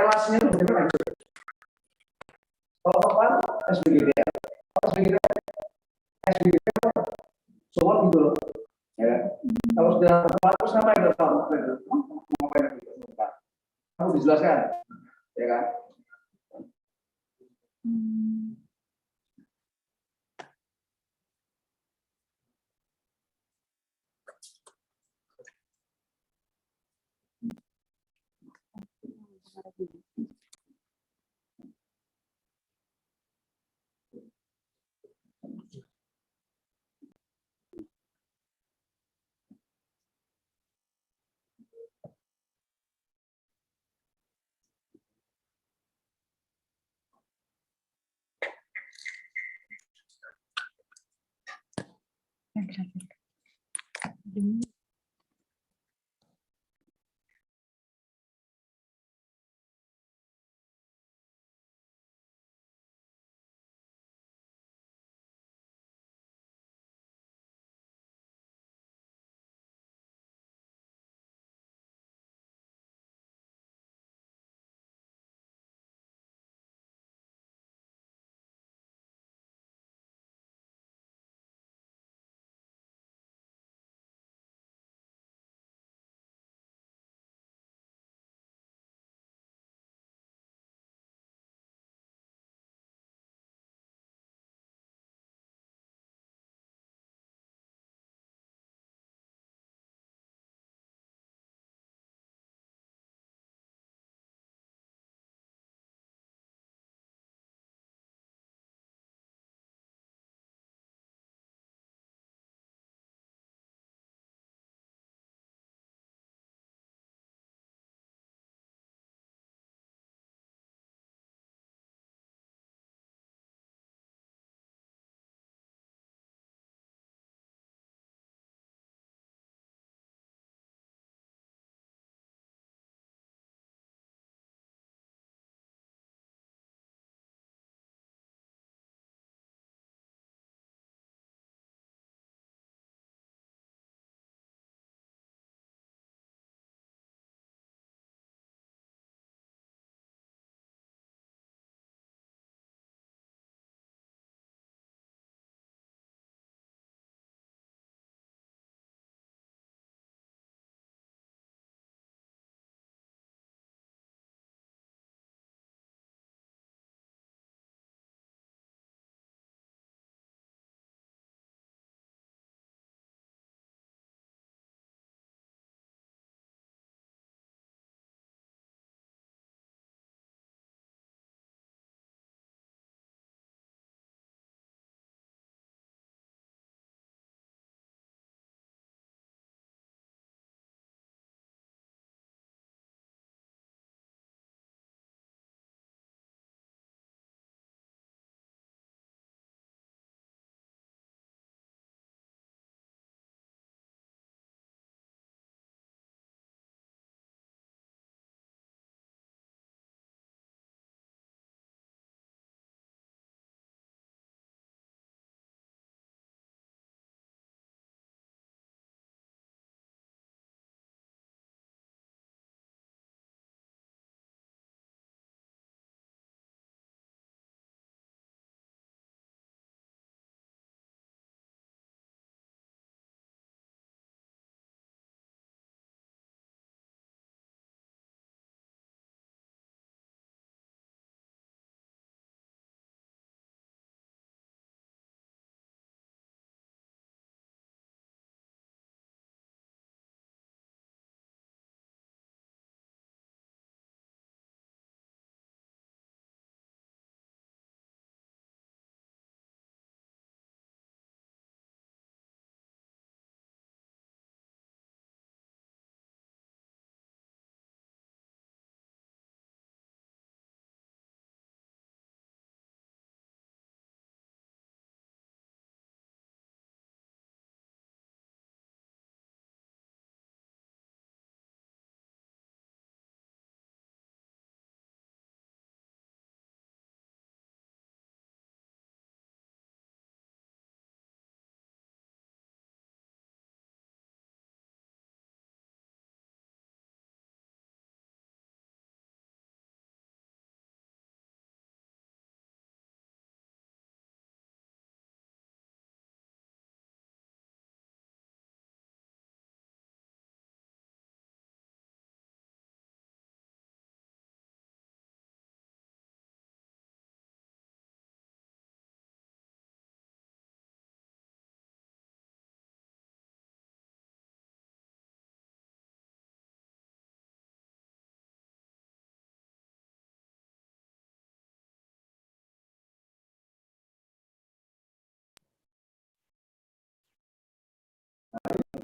relasinya bagaimana? Kalau kapan SBGDR, SBGDR, semua gitu loh. Ya. Kalau sudah tepat, terus ngapain Pak? Ngapain lagi? Harus dijelaskan, ya kan?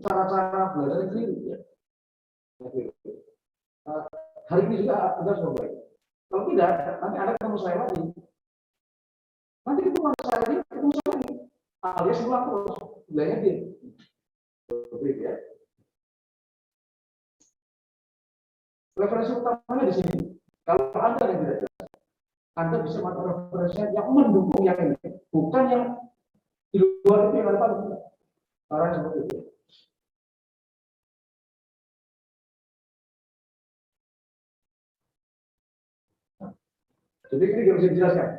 cara-cara belajar yang keliru ya. Hari ini juga Anda harus membaik. Kalau tidak, nanti Anda ketemu saya lagi. Nanti ketemu saya lagi, ketemu saya lagi. Alias ulang terus, bilangnya dia. Berbeda ya. Referensi utamanya di sini. Kalau Anda yang tidak jelas, Anda bisa melakukan referensinya yang mendukung yang ini, bukan yang di luar itu yang ada pada cara seperti itu. Jadi ini tidak bisa dijelaskan.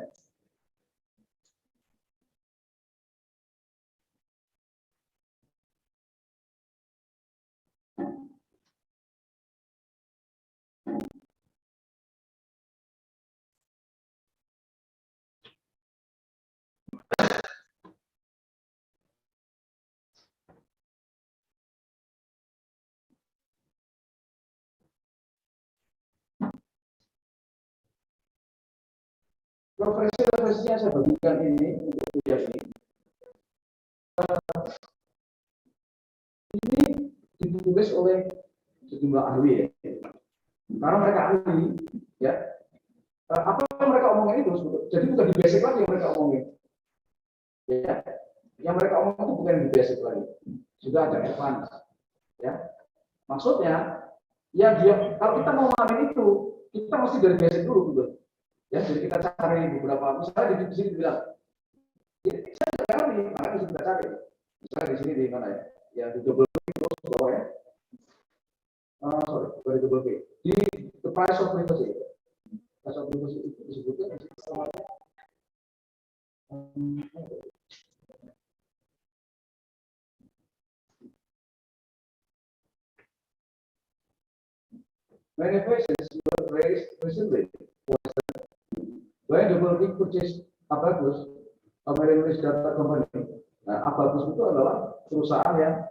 Referensi-referensinya saya bagikan ini untuk kuliah ini. Ini ditulis oleh sejumlah ahli ya. Karena mereka ahli, ya. Apa yang mereka omongin itu jadi bukan di basic lagi yang mereka omongin. Ya. Yang mereka omongin itu bukan di basic lagi. Sudah ada advance. Ya. Maksudnya, ya dia kalau kita mau memahami itu, kita mesti dari basic dulu gitu. Ya, jadi kita cari beberapa, misalnya di sini bilang, saya tidak cari, makanya kita cari. Misalnya di sini di mana ya? Ya di double P terus bawah ya. Sorry, double P. Di the price of privacy. Price of privacy itu disebutnya namanya many places were raised recently. When double P purchase Abacus, American Data Company. Nah, Abacus itu adalah perusahaan yang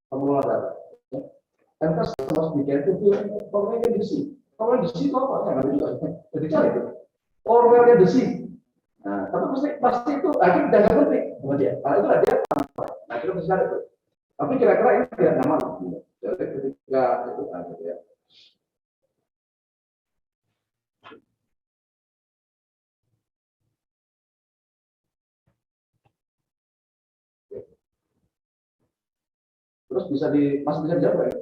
pengelola data. And customers began to feel pokoknya di sini. Kalau di sini apa? Nggak bisa. Jadi cari itu. Or where the sea. Nah, tapi pasti itu akhirnya tidak penting sama dia. Karena itu dia tanpa. Nah, kita bisa cari itu. Tapi kira-kira ini tidak nyaman. Jadi ketika itu ada ya. Terus masih bisa dijawab ya?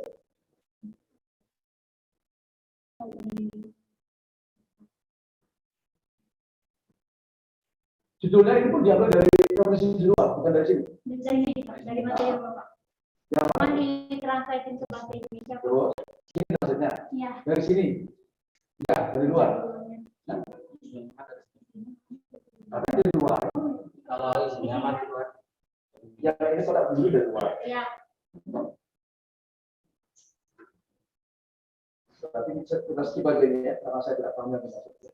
Judulnya ini pun diambil dari profesi di luar, bukan dari sini. Dari materi Bapak. Cuman ditranslatein ke bahasa Indonesia. Terus, ini maksudnya? Iya. Dari sini? Ya, dari luar. Tapi dari luar. Kalau isinya mati luar. Yang ini kotak dulu dari luar. Iya. Tapi kita skip aja ini ya, karena saya tidak paham yang maksudnya.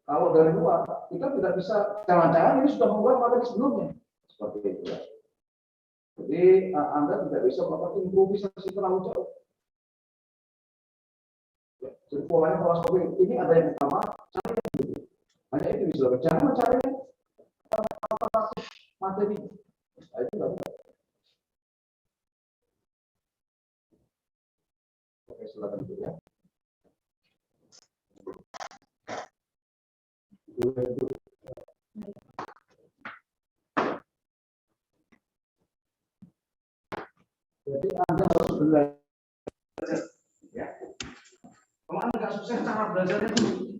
Kalau dari luar, kita tidak bisa, jangan-jangan ini sudah membuat materi sebelumnya. Seperti itu ya. Jadi Anda tidak bisa melakukan improvisasi terlalu jauh. Ya, jadi polanya pola seperti ini ada yang pertama, cari yang dulu. Hanya itu bisa dilakukan. Jangan mencari materi. Nah, itu tidak bisa. Oke, silakan dulu ya. Jadi Anda harus belajar, ya. Kalau Anda nggak sukses cara belajarnya dulu,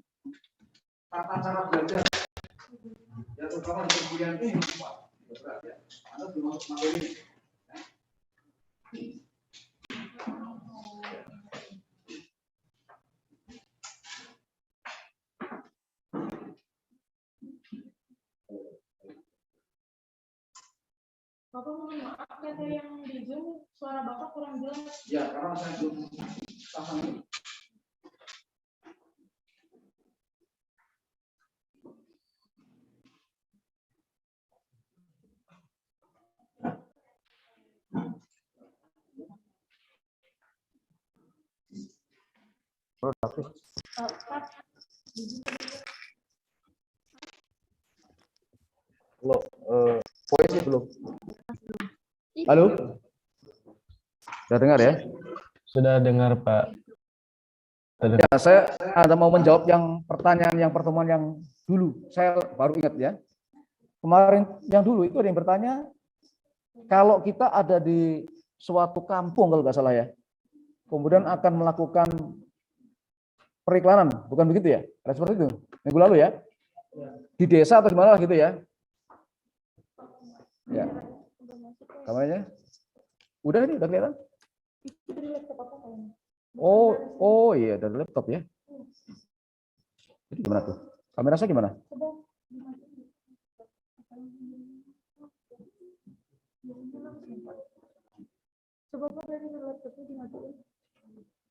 tata cara belajar, ya terutama di perkuliahan ini, berat ya. Anda belum masuk materi ini. Bapak mohon maaf, kata yang di Zoom suara Bapak kurang jelas. Ya, karena saya belum pasang ini. Belum, poinnya belum. Halo? Sudah dengar ya? Sudah dengar, Pak. Ya, saya ada mau menjawab yang pertanyaan yang pertemuan yang dulu. Saya baru ingat ya. Kemarin yang dulu itu ada yang bertanya, kalau kita ada di suatu kampung kalau nggak salah ya, kemudian akan melakukan periklanan, bukan begitu ya? Ada seperti itu minggu lalu ya? Di desa atau di mana gitu ya? Ya. Kamarnya? Udah ini udah kelihatan? Oh iya dari laptop ya. Jadi gimana tuh? Kamera saya gimana?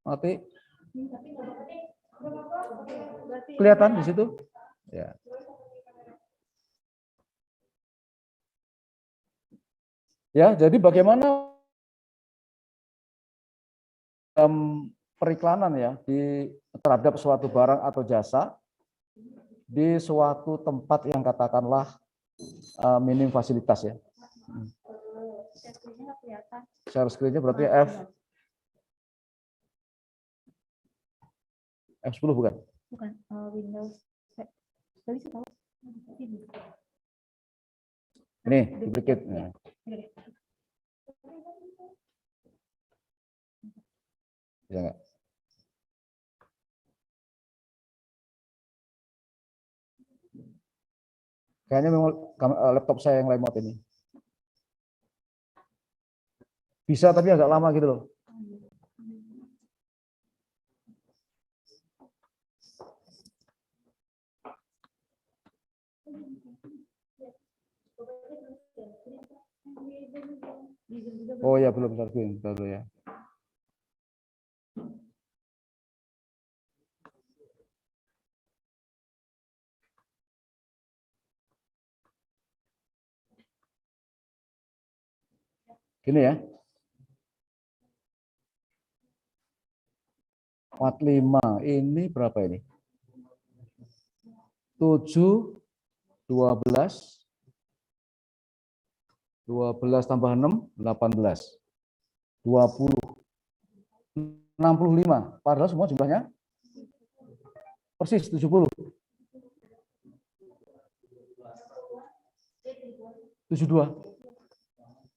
Mati. Kelihatan di situ? Ya. Ya, jadi bagaimana periklanan ya terhadap suatu barang atau jasa di suatu tempat yang katakanlah minim fasilitas ya. Share screen-nya berarti F10 bukan? Bukan, Windows. Tadi saya tahu. Ini duplicate. Nah. Bisa nggak? Kayaknya memang laptop saya yang lemot ini. Bisa tapi agak lama gitu loh. Oh ya belum dulu ya. Gini ya. 45 ini berapa ini? 7 12 tambah 6 18 20 65 padahal semua jumlahnya persis 70 72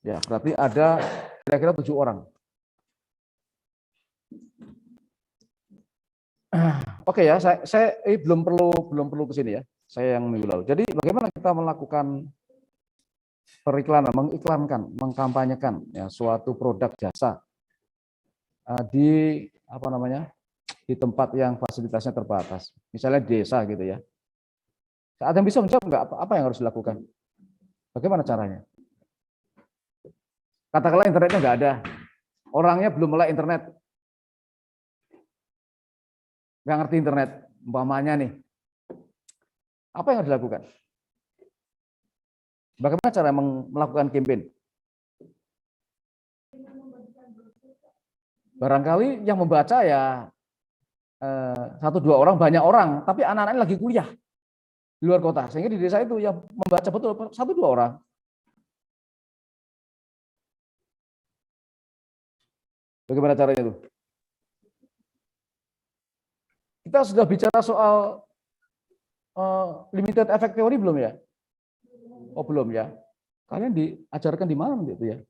ya berarti ada kira-kira 7 orang. Oke ya, saya belum perlu ke sini ya. Saya yang minggu lalu. Jadi bagaimana kita melakukan periklanan, mengiklankan, mengkampanyekan ya suatu produk jasa di apa namanya? Di tempat yang fasilitasnya terbatas. Misalnya desa gitu ya. Ada yang bisa menjawab nggak apa yang harus dilakukan? Bagaimana caranya? Katakanlah internetnya nggak ada. Orangnya belum melek internet. Nggak ngerti internet, umpamanya nih. Apa yang harus dilakukan? Bagaimana cara melakukan campaign? Barangkali yang membaca ya 1-2 orang, banyak orang, tapi anak-anaknya lagi kuliah di luar kota. Sehingga di desa itu yang membaca betul 1-2 orang. Bagaimana caranya itu? Kita sudah bicara soal limited effect theory belum ya? Oh belum ya. Kalian diajarkan di mana gitu ya?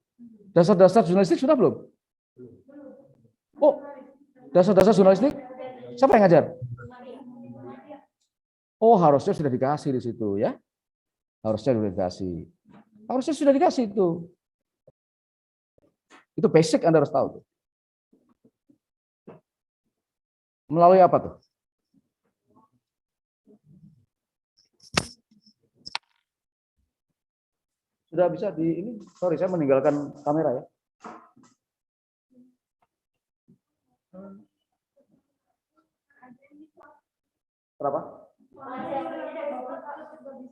Dasar-dasar jurnalistik sudah belum? Oh, dasar-dasar jurnalistik siapa yang ngajar? Oh harusnya sudah dikasih di situ ya. Harusnya sudah dikasih. Harusnya sudah dikasih itu. Itu basic Anda harus tahu. Melalui apa tuh? Sudah bisa di ini, sorry saya meninggalkan kamera ya. Berapa?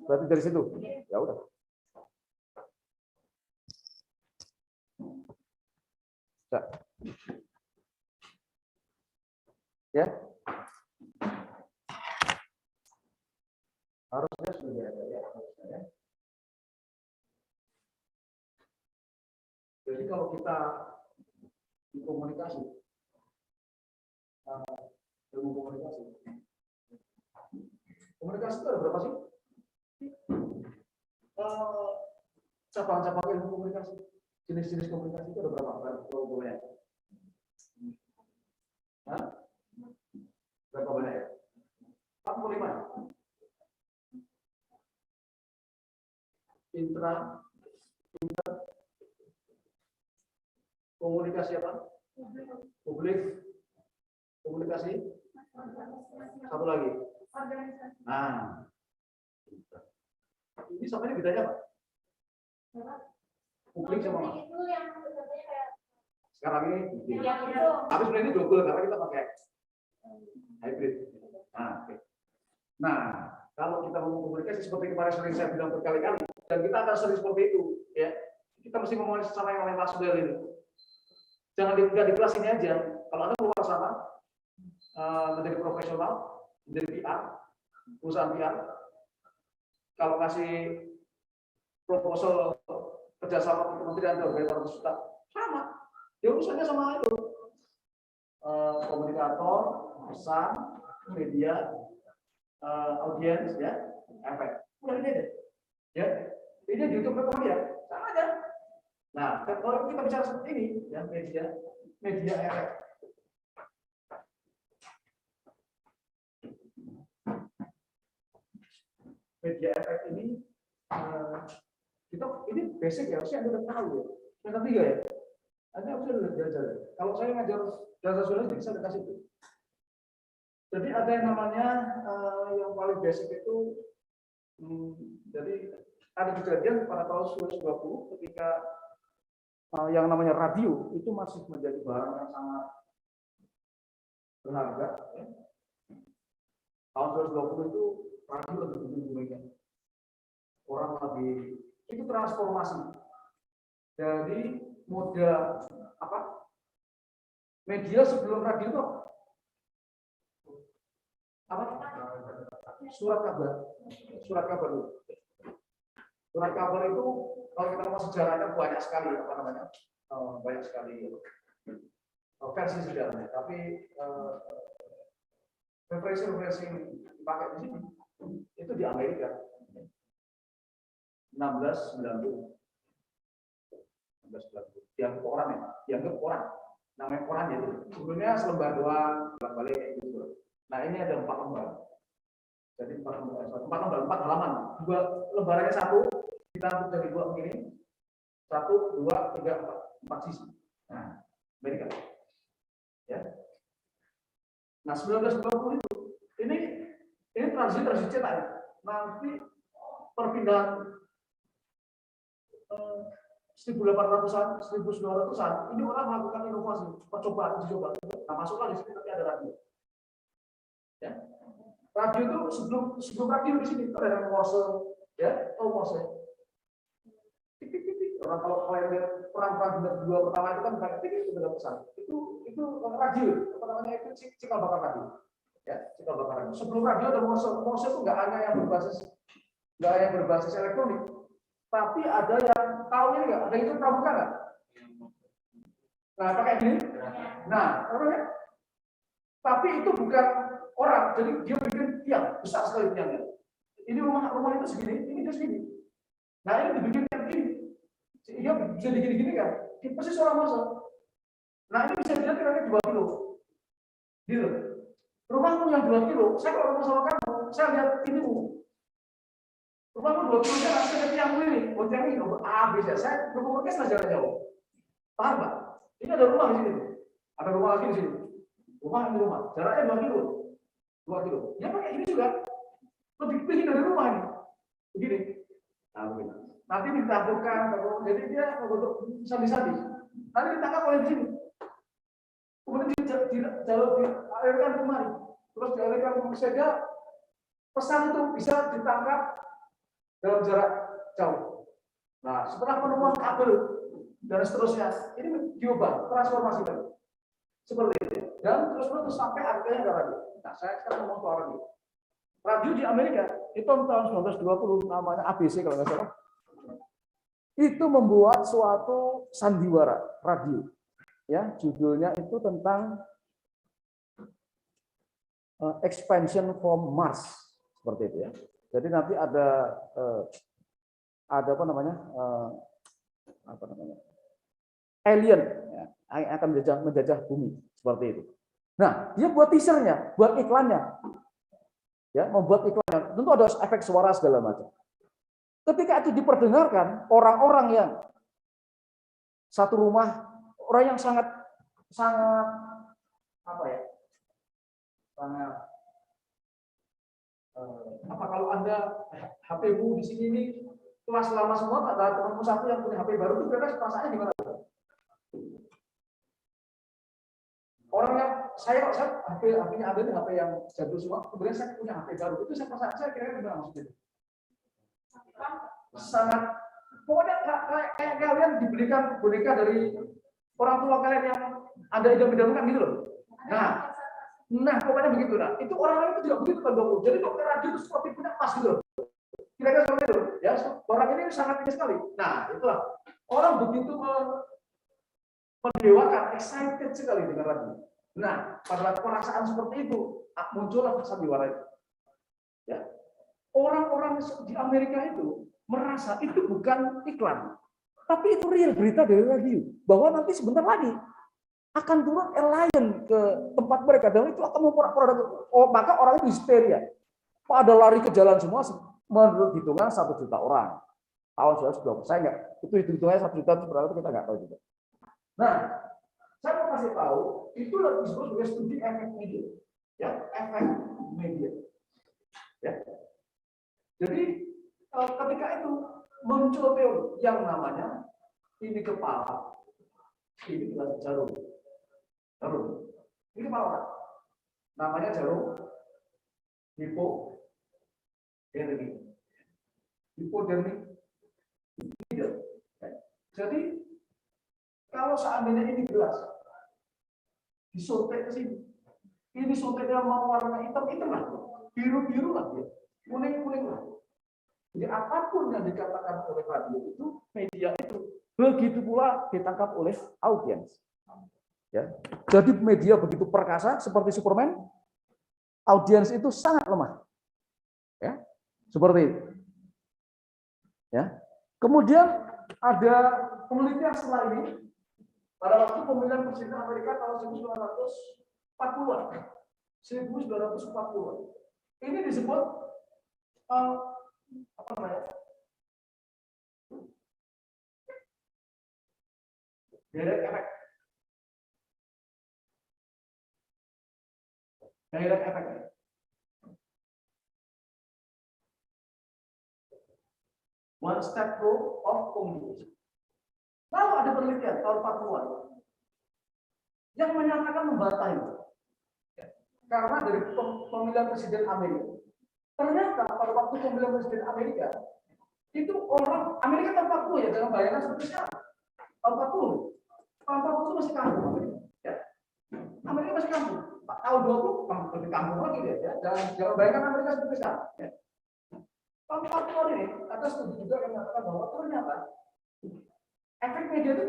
Berarti dari situ. Ya udah. Ya. Harusnya sudah ada ya. Jadi kalau kita di komunikasi, ilmu komunikasi, komunikasi itu ada berapa sih? Cabang-cabang ilmu komunikasi, jenis-jenis komunikasi itu ada berapa? Banyak. Berapa banyak ya? 45. Inter, komunikasi apa? Publik, komunikasi. Satu lagi. Nah, ini sama ini bedanya apa? Publik sama apa? Itu yang sebenarnya kayak Sekarang ini, yang itu. tapi sebenarnya ini double karena kita pakai hybrid. Nah, oke. Nah, kalau kita mau komunikasi seperti kemarin sering saya bilang berkali-kali, dan kita akan sering seperti itu, ya. Kita mesti ngomongin secara yang lain masuk dari ini. Jangan di kelas ini aja. Kalau Anda keluar sana menjadi profesional, menjadi PR, perusahaan PR, kalau kasih proposal kerjasama ke kementerian Anda berapa ratus juta, sama. Ya urusannya sama itu. Komunikator, pesan, media, audiens, ya, efek. Udah ini aja. Ya, ini di YouTube rekom dia, sama aja. Nah, kalau kita bicara seperti ini, ya media efek. Media efek ini kita ini basic ya, harusnya Anda udah tahu ya. Yang ketiga ya, Anda harusnya udah belajar. Kalau saya ngajar data science, saya kasih itu. Jadi ada yang namanya yang paling basic itu, jadi ada kejadian pada tahun 1920 ketika yang namanya radio itu masih menjadi barang yang sangat berharga. Ya. Tahun 1920 itu radio lebih booming. Orang lagi itu transformasi dari moda apa? Media sebelum radio itu apa? Surat kabar. Surat kabar itu. Surat kabar itu kalau kita mau sejarahnya banyak sekali apa namanya? Banyak sekali versi sejarahnya. Tapi referensi yang dipakai di sini itu di Amerika 1690. Dianggap orang ya, dianggap orang. Namanya koran ya itu. Sebelumnya selembar doang, balik gitu. Nah ini ada 4 lembar. Jadi 4 halaman. 2 lembarannya satu, kita jadi 2 begini. 1, 2, 3, 4 sisi. Nah, Amerika. Ya. Nah 1920 itu, ini transisi cetak ya. Nanti perpindahan 1800-an, 1900-an, ini orang melakukan inovasi, percobaan, uji coba. Nah, masuklah di sini nanti ada radio. Ya. Radio itu sebelum radio di sini itu ada Morse, ya, Morse. Orang kalau yang lihat perang dunia pertama itu kan bukan itu sudah pesan. Itu radio, apa namanya itu cikal bakal radio. Ya, cikal bakal radio. Sebelum radio ada Morse. Morse itu nggak hanya yang berbasis elektronik, tapi ada yang tahu ini nggak? Ada itu pramuka nggak? Nah, pakai gini. Nah, apa ya? Tapi itu bukan orang, jadi dia bikin tiang besar sekali tiangnya. Ini rumah itu segini, ini dia segini. Nah, ini dibikin tiang gini. Dia bisa digini-gini kan? Persis orang Morse. Nah, ini bisa dilihat kira-kira 2 kilo. Gitu. Rumahmu yang 2 kilo, saya kalau rumah sama kamu, saya lihat ini rumahmu 2 kilo, saya lihat tiang ini, tiang ini, A, B, saya berkomunikasi lah jarak jauh. Paham Pak? Ini ada rumah di sini. Ada rumah lagi di sini. Rumah ini rumah, jaraknya 2 kilo. 2 kilo. Ya pakai ini juga. Lebih tinggi dari rumah ini. Begini. Nanti ditaburkan, jadi dia membentuk sandi-sandi. Nanti ditangkap oleh di sini. Kemudian dialirkan kemari. Terus dialirkan ke sehingga pesan itu bisa ditangkap dalam jarak jauh. Nah, setelah penemuan kabel dan seterusnya, ini diubah, transformasi tadi. Seperti itu. Dan terus sampai akhirnya ada radio. Nah, saya sekarang ngomong soal radio. Radio di Amerika itu tahun 1920 namanya ABC kalau nggak salah. itu membuat suatu sandiwara radio. Ya, judulnya itu tentang expansion from Mars seperti itu ya. Jadi nanti ada apa namanya? Alien ya, yang akan menjajah bumi seperti itu. Nah, dia buat teasernya, buat iklannya. Ya, membuat iklannya. Tentu ada efek suara segala macam. Ketika itu diperdengarkan, orang-orang yang satu rumah, orang yang sangat apa ya? Sangat apa kalau Anda HP-mu di sini ini kelas lama semua, ada temanmu satu yang punya HP baru, itu kira-kira perasaannya gimana? Orang yang saya HP-nya Anda ini HP yang jadul semua, kemudian saya punya HP baru, itu saya kira-kira gimana maksudnya? Sangat, pokoknya kayak kalian dibelikan boneka dari orang tua kalian yang Anda idam-idamkan gitu loh. Nah, pokoknya begitu. Nah, itu orang lain itu tidak begitu kan, Dok. Jadi dokter radio itu seperti punya emas gitu loh. Kira-kira seperti itu. Ya, orang ini sangat ini sekali. Nah, itulah orang begitu mendewakan, excited sekali dengan radio. Nah, pada perasaan seperti itu muncullah sandiwara itu. Ya. Orang-orang di Amerika itu merasa itu bukan iklan, tapi itu real berita dari radio bahwa nanti sebentar lagi akan turun alien ke tempat mereka dan itu akan memporak-porandakan. Maka orang itu histeria. Pada lari ke jalan semua menurut hitungan 1 juta orang. Tahun 2020 saya enggak, itu hitungannya 1 juta itu berapa kita enggak tahu juga. Nah, saya mau kasih tahu itu disebut sebagai studi efek media. Ya, efek media. Ya. Jadi ketika itu muncul teori yang namanya ini kepala, ini adalah jarum. Ini kepala orang. Namanya jarum hipodermik. Hipodermik. Jadi kalau seandainya ini gelas disuntik ke sini, ini suntiknya mau warna hitam lah, biru lah, ya. Kuning lah. Jadi apapun yang dikatakan oleh radio itu, media itu begitu pula ditangkap oleh audiens. Ya. Jadi media begitu perkasa seperti Superman, audiens itu sangat lemah. Ya. Seperti itu. Ya. Kemudian ada penelitian setelah ini pada waktu pemilihan presiden Amerika tahun 1940-an. 1940-an. Ini disebut apa namanya? Direct effect. Direct effect. One step flow of communication. Lalu ada penelitian tahun 40-an yang menyatakan membantah itu. Karena dari pemilihan presiden Amerika. Ternyata pada waktu pemilihan presiden Amerika itu orang Amerika tahun 40 ya, jangan bayangkan seperti sekarang. Tahun 40. Tahun 40 itu masih kampung. Ya. Amerika masih kampung. Tahun 20 lebih kampung lagi dia ya. Jangan bayangkan Amerika seperti sekarang. Ya. Tahun 40 ini ada studi juga yang mengatakan bahwa ternyata efek media itu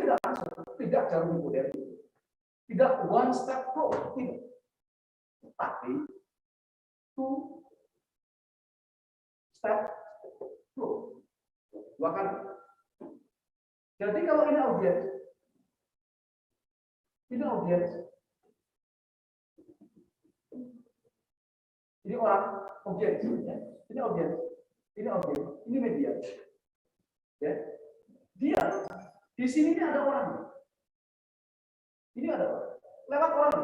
tidak jarum hipodermik. Tidak one step flow, tidak. Tapi two step flow. 2 kali. Jadi kalau ini audiens, ini orang audiens, ya. Ini media, ya. Dia di sini ini ada orang, ini ada orang, lewat orang,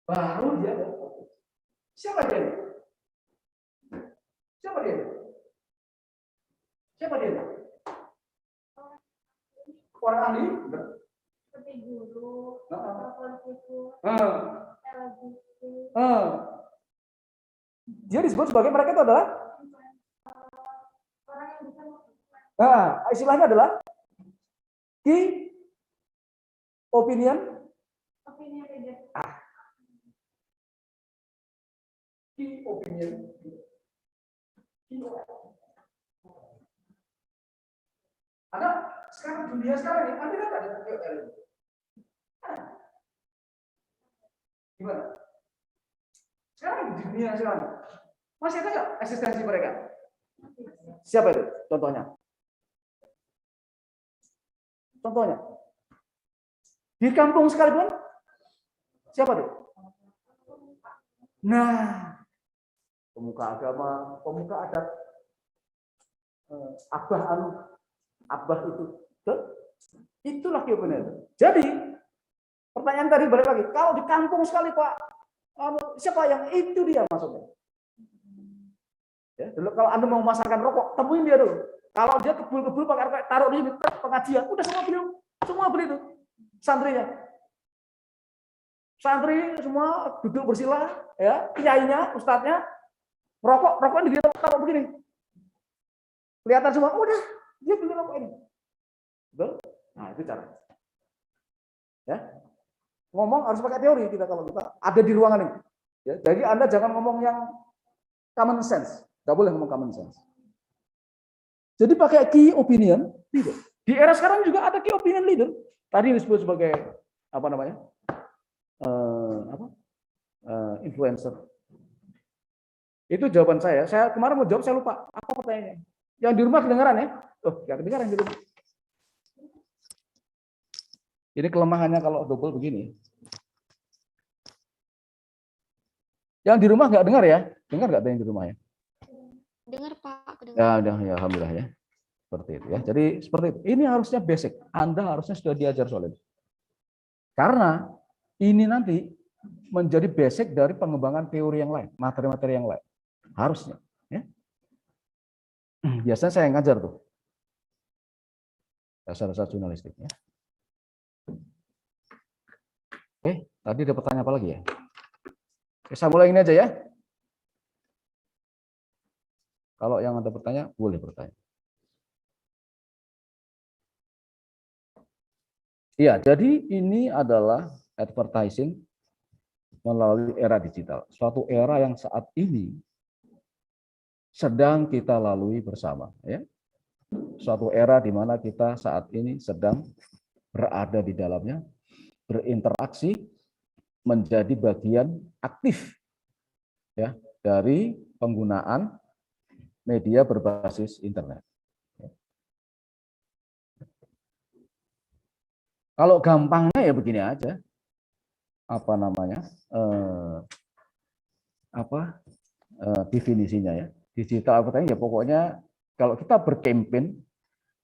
baru dia ada. Siapa dia? Orang ahli? Seperti guru, politikus, Dia disebut sebagai mereka itu adalah orang yang bisa istilahnya adalah key opinion leader. Key opinion. Anda sekarang dunia sekarang ini, Anda lihat ada KOL. Gimana? Sekarang di dunia sekarang masih ada nggak eksistensi mereka? Siapa itu? Contohnya? Contohnya? Di kampung sekalipun, siapa tuh? Nah, pemuka agama, pemuka adat, abah itu, itulah kebenaran. Jadi pertanyaan tadi balik lagi, kalau di kampung sekali Pak, siapa yang itu dia maksudnya? Ya, dulu kalau Anda mau memasarkan rokok, temuin dia dulu. Kalau dia kebul-kebul pakai taruh di sini pengajian, udah semua beli itu santrinya. Santri semua duduk bersila, ya, kiainya, ustadznya, rokok dia taruh begini. Kelihatan semua, udah, dia beli rokok ini. Betul? Nah, itu cara. Ya. Ngomong harus pakai teori kita kalau kita ada di ruangan ini. Ya, jadi Anda jangan ngomong yang common sense. Nggak boleh ngomong common sense. Jadi pakai key opinion leader. Di era sekarang juga ada key opinion leader. Tadi disebut sebagai apa namanya? Influencer. Itu jawaban saya. Saya kemarin mau jawab, saya lupa. Apa pertanyaannya? Yang di rumah kedengaran ya? Oh, nggak kedengaran di rumah. Ini kelemahannya kalau double begini. Yang di rumah nggak dengar ya? Dengar nggak ada yang di rumah ya? Dengar Pak. Ya, udah ya, alhamdulillah ya. Seperti itu ya. Jadi seperti itu. Ini harusnya basic. Anda harusnya sudah diajar soal itu. Karena ini nanti menjadi basic dari pengembangan teori yang lain, materi-materi yang lain. Harusnya. Ya. Biasanya saya yang ngajar tuh. Dasar-dasar jurnalistik. Ya. Oke, tadi ada pertanyaan apa lagi ya? Oke, saya mulai ini aja ya. Kalau yang ada pertanyaan, boleh bertanya. Iya, jadi ini adalah advertising melalui era digital. Suatu era yang saat ini sedang kita lalui bersama. Ya. Suatu era di mana kita saat ini sedang berada di dalamnya, berinteraksi, menjadi bagian aktif ya dari penggunaan media berbasis internet. Kalau gampangnya ya begini aja, apa namanya, definisinya ya. Digital advertising ya pokoknya kalau kita berkampanye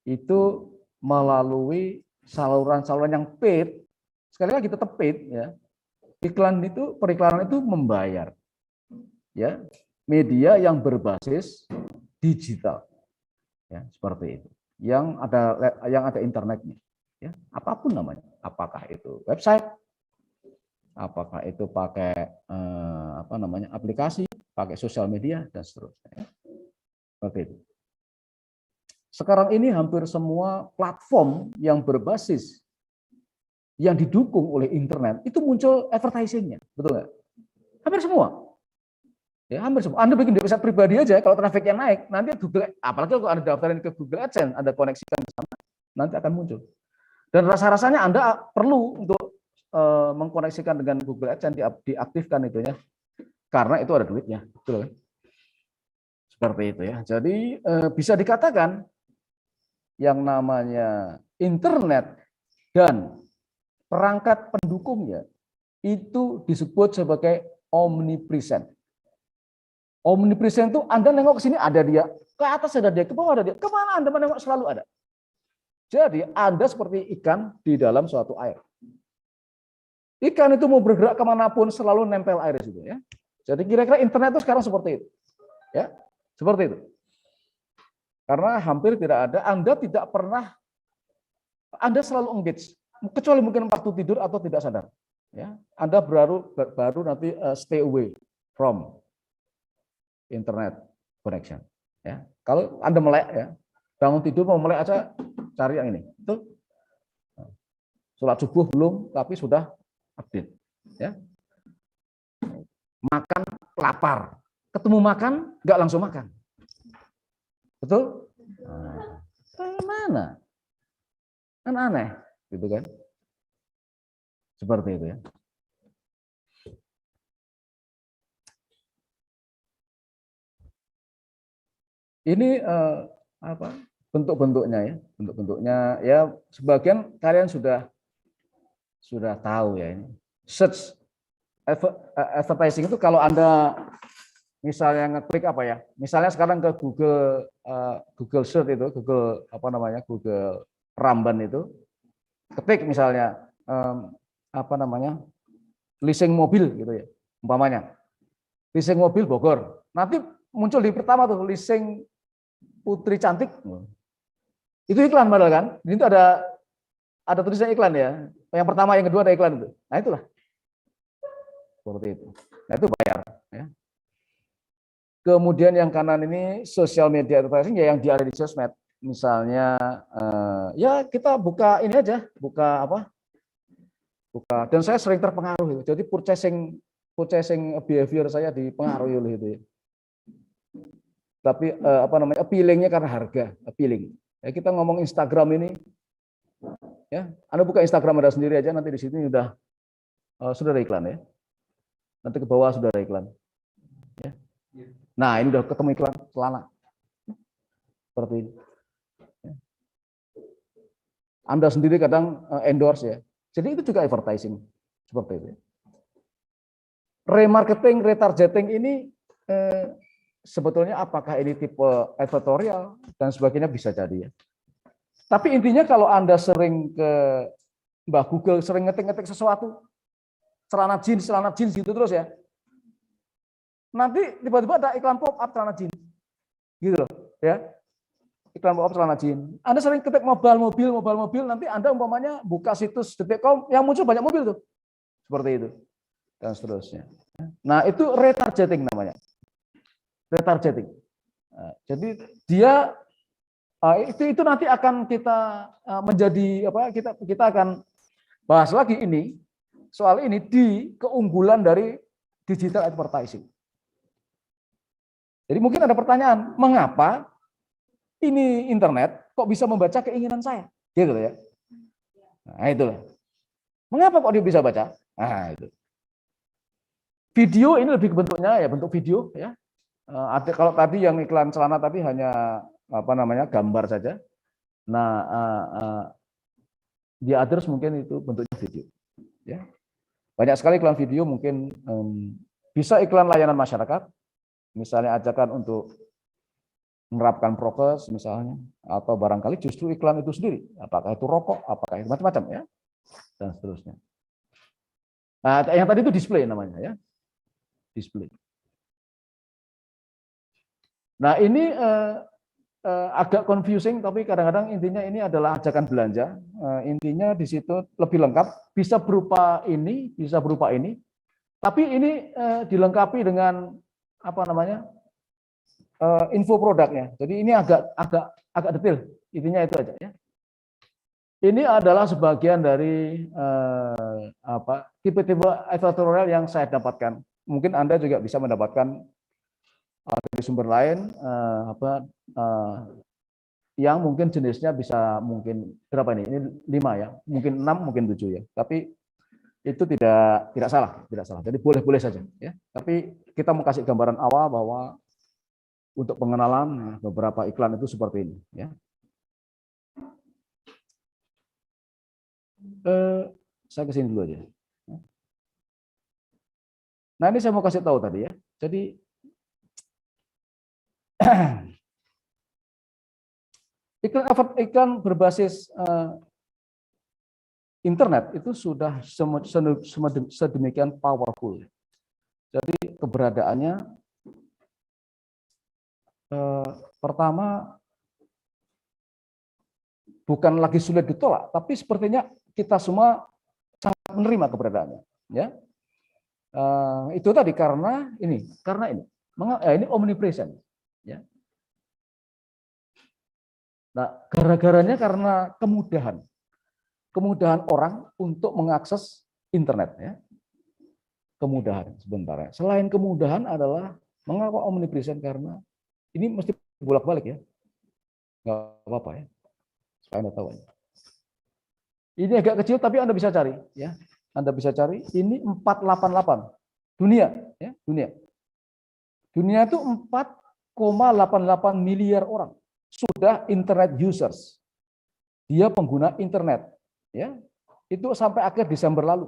itu melalui saluran-saluran yang paid, sekali lagi tetap paid ya. Periklanan itu membayar, ya, media yang berbasis digital, ya seperti itu, yang ada internetnya, ya apapun namanya, apakah itu website, apakah itu pakai aplikasi, pakai sosial media dan seterusnya, ya. Seperti itu. Sekarang ini hampir semua platform yang berbasis yang didukung oleh internet itu muncul advertising-nya, betul nggak? Hampir semua. Ya, hampir semua. Anda bikin di website pribadi aja, kalau trafficnya naik, nanti Google, apalagi kalau Anda daftarin ke Google AdSense, Anda koneksikan ke sana, nanti akan muncul. Dan rasa-rasanya Anda perlu untuk mengkoneksikan dengan Google AdSense, diaktifkan itu ya, karena itu ada duitnya, betul kan? Seperti itu ya. Jadi bisa dikatakan yang namanya internet dan perangkat pendukungnya itu disebut sebagai omnipresent. Omnipresent itu Anda nengok ke sini ada dia, ke atas ada dia, ke bawah ada dia, kemana Anda menengok selalu ada. Jadi Anda seperti ikan di dalam suatu air. Ikan itu mau bergerak kemanapun selalu nempel air di situ ya. Jadi kira-kira internet itu sekarang seperti itu, ya, seperti itu. Karena hampir tidak ada, Anda selalu engage, kecuali mungkin waktu tidur atau tidak sadar. Ya, Anda baru nanti stay away from internet connection. Ya, kalau Anda melek ya, bangun tidur mau melek aja cari yang ini, betul? Sholat subuh belum, tapi sudah update. Ya, makan lapar, ketemu makan nggak langsung makan, betul? Bagaimana? Kan aneh, gitu kan? Seperti itu ya. Ini apa? Bentuk-bentuknya ya, bentuk-bentuknya ya sebagian kalian sudah tahu ya ini. Search advertising itu kalau Anda misalnya ngeklik apa ya? Misalnya sekarang ke Google Search itu, Google apa namanya? Google Ramban itu. Ketik misalnya apa namanya? Leasing mobil gitu ya. Umpamanya. Leasing mobil Bogor. Nanti muncul di pertama tuh leasing Putri Cantik. Itu iklan padahal kan? Ini tuh ada tulisan iklan ya. Yang pertama, yang kedua ada iklan itu. Nah, itulah. Seperti itu. Nah, itu bayar ya. Kemudian yang kanan ini social media advertising ya yang ada di sosmed. Misalnya ya kita buka ini aja, buka apa? Buka dan saya sering terpengaruh itu. Jadi purchasing behavior saya dipengaruhi oleh itu ya. Tapi apa namanya? Appealing-nya karena harga, appealing. Ya, kita ngomong Instagram ini ya, Anda buka Instagram Anda sendiri aja nanti di sini sudah ada iklan ya. Nanti ke bawah sudah ada iklan. Ya. Nah, ini udah ketemu iklan celana. Seperti ini. Anda sendiri kadang endorse ya. Jadi itu juga advertising. Seperti itu. Remarketing, retargeting ini sebetulnya apakah ini tipe editorial dan sebagainya bisa jadi ya. Tapi intinya kalau Anda sering ke Mbah Google, sering ngetik-ngetik sesuatu, celana jeans gitu terus ya. Nanti tiba-tiba ada iklan pop-up celana jeans. Gitu loh, ya. Iklan pop-up celana jeans. Anda sering ketik mobile mobil, nanti Anda umpamanya buka situs detik.com yang muncul banyak mobil tuh. Seperti itu. Dan seterusnya. Nah, itu retargeting namanya. Retargeting. Nah, jadi dia itu nanti akan kita menjadi apa? Kita akan bahas lagi ini soal ini di keunggulan dari digital advertising. Jadi mungkin ada pertanyaan, mengapa ini internet kok bisa membaca keinginan saya? Gitu ya. Nah, itulah. Mengapa kok dia bisa baca? Nah, itu. Video ini lebih ke bentuknya ya bentuk video ya. Ada kalau tadi yang iklan celana tadi hanya apa namanya gambar saja. Nah, di others mungkin itu bentuknya video. Ya, banyak sekali iklan video mungkin bisa iklan layanan masyarakat, misalnya ajakan untuk menerapkan prokes misalnya, atau barangkali justru iklan itu sendiri, apakah itu rokok, apakah itu macam-macam ya, dan seterusnya. Nah, yang tadi itu display namanya ya, display. Nah, ini agak confusing, tapi kadang-kadang intinya ini adalah ajakan belanja. Intinya di situ lebih lengkap, bisa berupa ini, tapi ini dilengkapi dengan apa namanya info produknya. Jadi ini agak detail. Intinya itu aja ya. Ini adalah sebagian dari tipe-tipe editorial yang saya dapatkan. Mungkin Anda juga bisa mendapatkan dari sumber lain yang mungkin jenisnya bisa mungkin berapa ini? Ini 5 ya, mungkin 6, mungkin 7 ya. Tapi itu tidak salah. Jadi boleh-boleh saja ya. Tapi kita mau kasih gambaran awal bahwa untuk pengenalan beberapa iklan itu seperti ini ya. Saya kesini dulu aja. Nah, ini saya mau kasih tahu tadi ya. Jadi iklan berbasis internet itu sudah sedemikian powerful. Jadi keberadaannya pertama bukan lagi sulit ditolak, tapi sepertinya kita semua sangat menerima keberadaannya. Ya, itu tadi karena ini omnipresent. Ya. Nah, gara-garanya karena kemudahan orang untuk mengakses internet. Ya. Kemudahan sebentar ya. Selain kemudahan adalah mengapa omnipresent karena ini mesti bolak-balik ya. Nggak apa-apa ya. Supaya Anda tahu aja. Ini agak kecil tapi Anda bisa cari ya. Anda bisa cari ini 488 dunia ya, dunia. Dunia itu 4,88 miliar orang sudah internet users. Dia pengguna internet ya. Itu sampai akhir Desember lalu.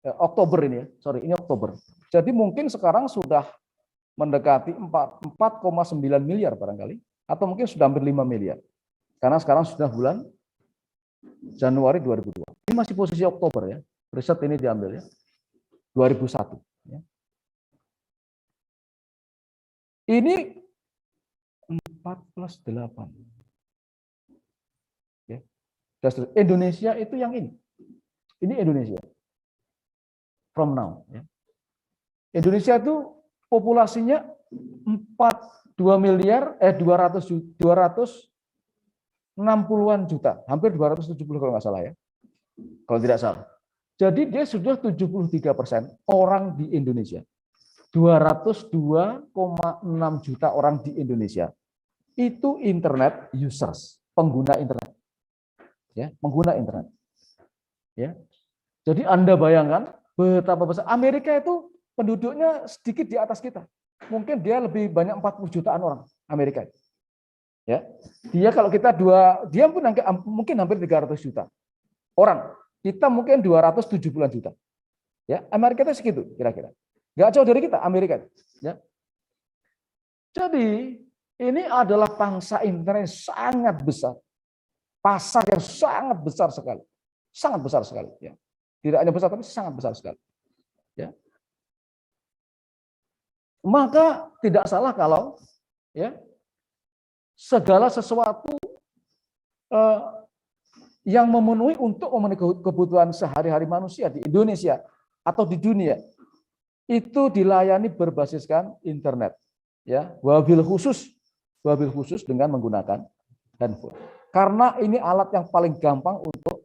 Oktober ini ya. Sorry, ini Oktober. Jadi mungkin sekarang sudah mendekati 4,9 miliar barangkali atau mungkin sudah hampir 5 miliar. Karena sekarang sudah bulan Januari 2002. Ini masih posisi Oktober ya. Riset ini diambil ya. 2001 ya. Ini 4 plus 8. Ya. Indonesia itu yang ini. Ini Indonesia. From now ya. Indonesia itu populasinya 260-an juta, hampir 270 kalau nggak salah ya. Kalau tidak salah. Jadi dia sudah 73% orang di Indonesia. 202,6 juta orang di Indonesia itu internet users, pengguna internet. Ya, pengguna internet. Ya. Jadi Anda bayangkan betapa besar. Amerika itu penduduknya sedikit di atas kita. Mungkin dia lebih banyak 40 jutaan orang Amerika. Ya. Dia kalau kita dia pun mungkin hampir 300 juta orang. Kita mungkin 270-an juta. Ya, Amerika itu segitu kira-kira. Nggak jauh dari kita, Amerika. Ya. Jadi, ini adalah bangsa internet yang sangat besar. Pasar yang sangat besar sekali. Sangat besar sekali. Ya. Tidak hanya besar, tapi sangat besar sekali. Ya. Maka tidak salah kalau ya segala sesuatu yang memenuhi kebutuhan sehari-hari manusia di Indonesia atau di dunia itu dilayani berbasiskan internet ya, wabil khusus dengan menggunakan handphone. Karena ini alat yang paling gampang untuk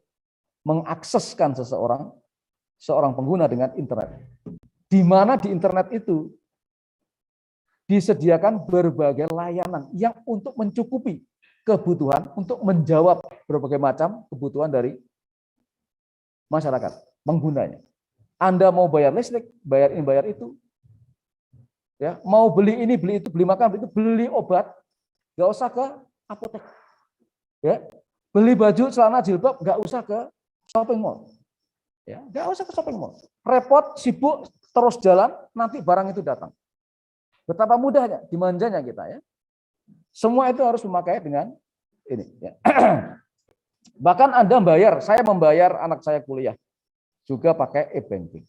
mengakseskan seorang pengguna dengan internet. Di mana di internet itu disediakan berbagai layanan yang untuk mencukupi kebutuhan, untuk menjawab berbagai macam kebutuhan dari masyarakat, penggunanya. Anda mau bayar listrik, bayar ini, bayar itu. Ya, mau beli ini, beli itu, beli makan, beli itu, beli obat, nggak usah ke apotek. Ya, beli baju, celana, jilbab, nggak usah ke shopping mall. Ya, nggak usah ke shopping mall. Repot, sibuk, terus jalan, nanti barang itu datang. Betapa mudahnya, dimanjanya kita ya. Semua itu harus memakai dengan ini. Ya. Bahkan Anda saya membayar anak saya kuliah juga pakai e-banking.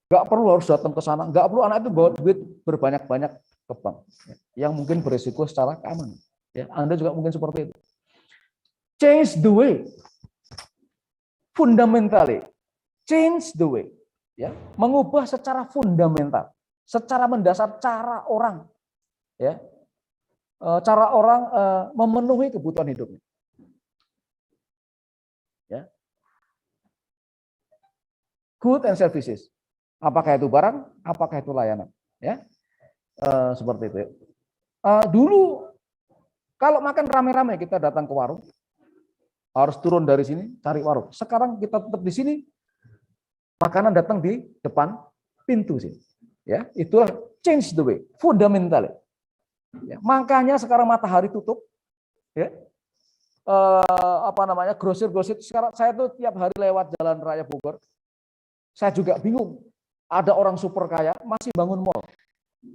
Nggak perlu harus datang ke sana, nggak perlu anak itu bawa duit berbanyak-banyak ke bank, yang mungkin berisiko secara keamanan. Ya, Anda juga mungkin seperti itu. Change the way, fundamentally, change the way, ya, mengubah secara fundamental, secara mendasar cara orang, ya. Cara orang memenuhi kebutuhan hidupnya. Ya. Good and services. Apakah itu barang, apakah itu layanan. Ya. Seperti itu. Dulu kalau makan rame-rame kita datang ke warung, harus turun dari sini cari warung. Sekarang kita tetap di sini, makanan datang di depan pintu sini. Ya, itulah change the way, fundamental. Ya, makanya sekarang matahari tutup, ya, grosir sekarang saya tuh tiap hari lewat Jalan Raya Bogor, saya juga bingung. Ada orang super kaya masih bangun mall,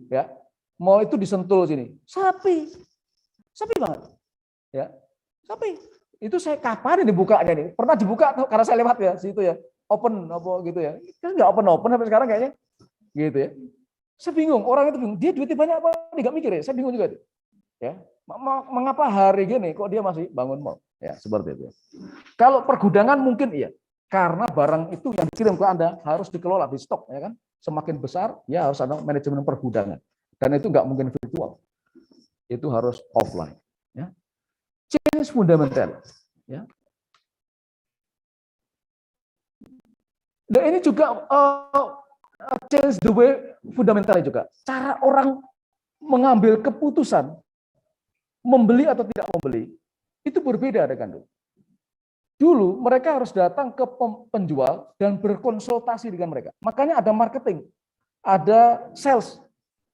ya, mall itu di Sentul sini, sepi banget, ya, sepi. Itu saya kapan ini bukanya nih? Pernah dibuka karena saya lewat ya situ ya, open apa gitu ya, kan nggak open sampai sekarang kayaknya, gitu ya. Saya bingung, orang itu bingung, dia duitnya banyak apa? Dia nggak mikir ya, saya bingung juga. Ya, mengapa hari gini kok dia masih bangun mall? Ya, seperti itu. Kalau pergudangan mungkin iya, karena barang itu yang dikirim ke Anda harus dikelola di stok, ya kan? Semakin besar, ya harus ada manajemen pergudangan. Dan itu nggak mungkin virtual, itu harus offline. Ya. Change fundamental. Ya. Dan ini juga change the way fundamental juga. Cara orang mengambil keputusan membeli atau tidak membeli itu berbeda dengan dulu. Dulu mereka harus datang ke penjual dan berkonsultasi dengan mereka. Makanya ada marketing, ada sales.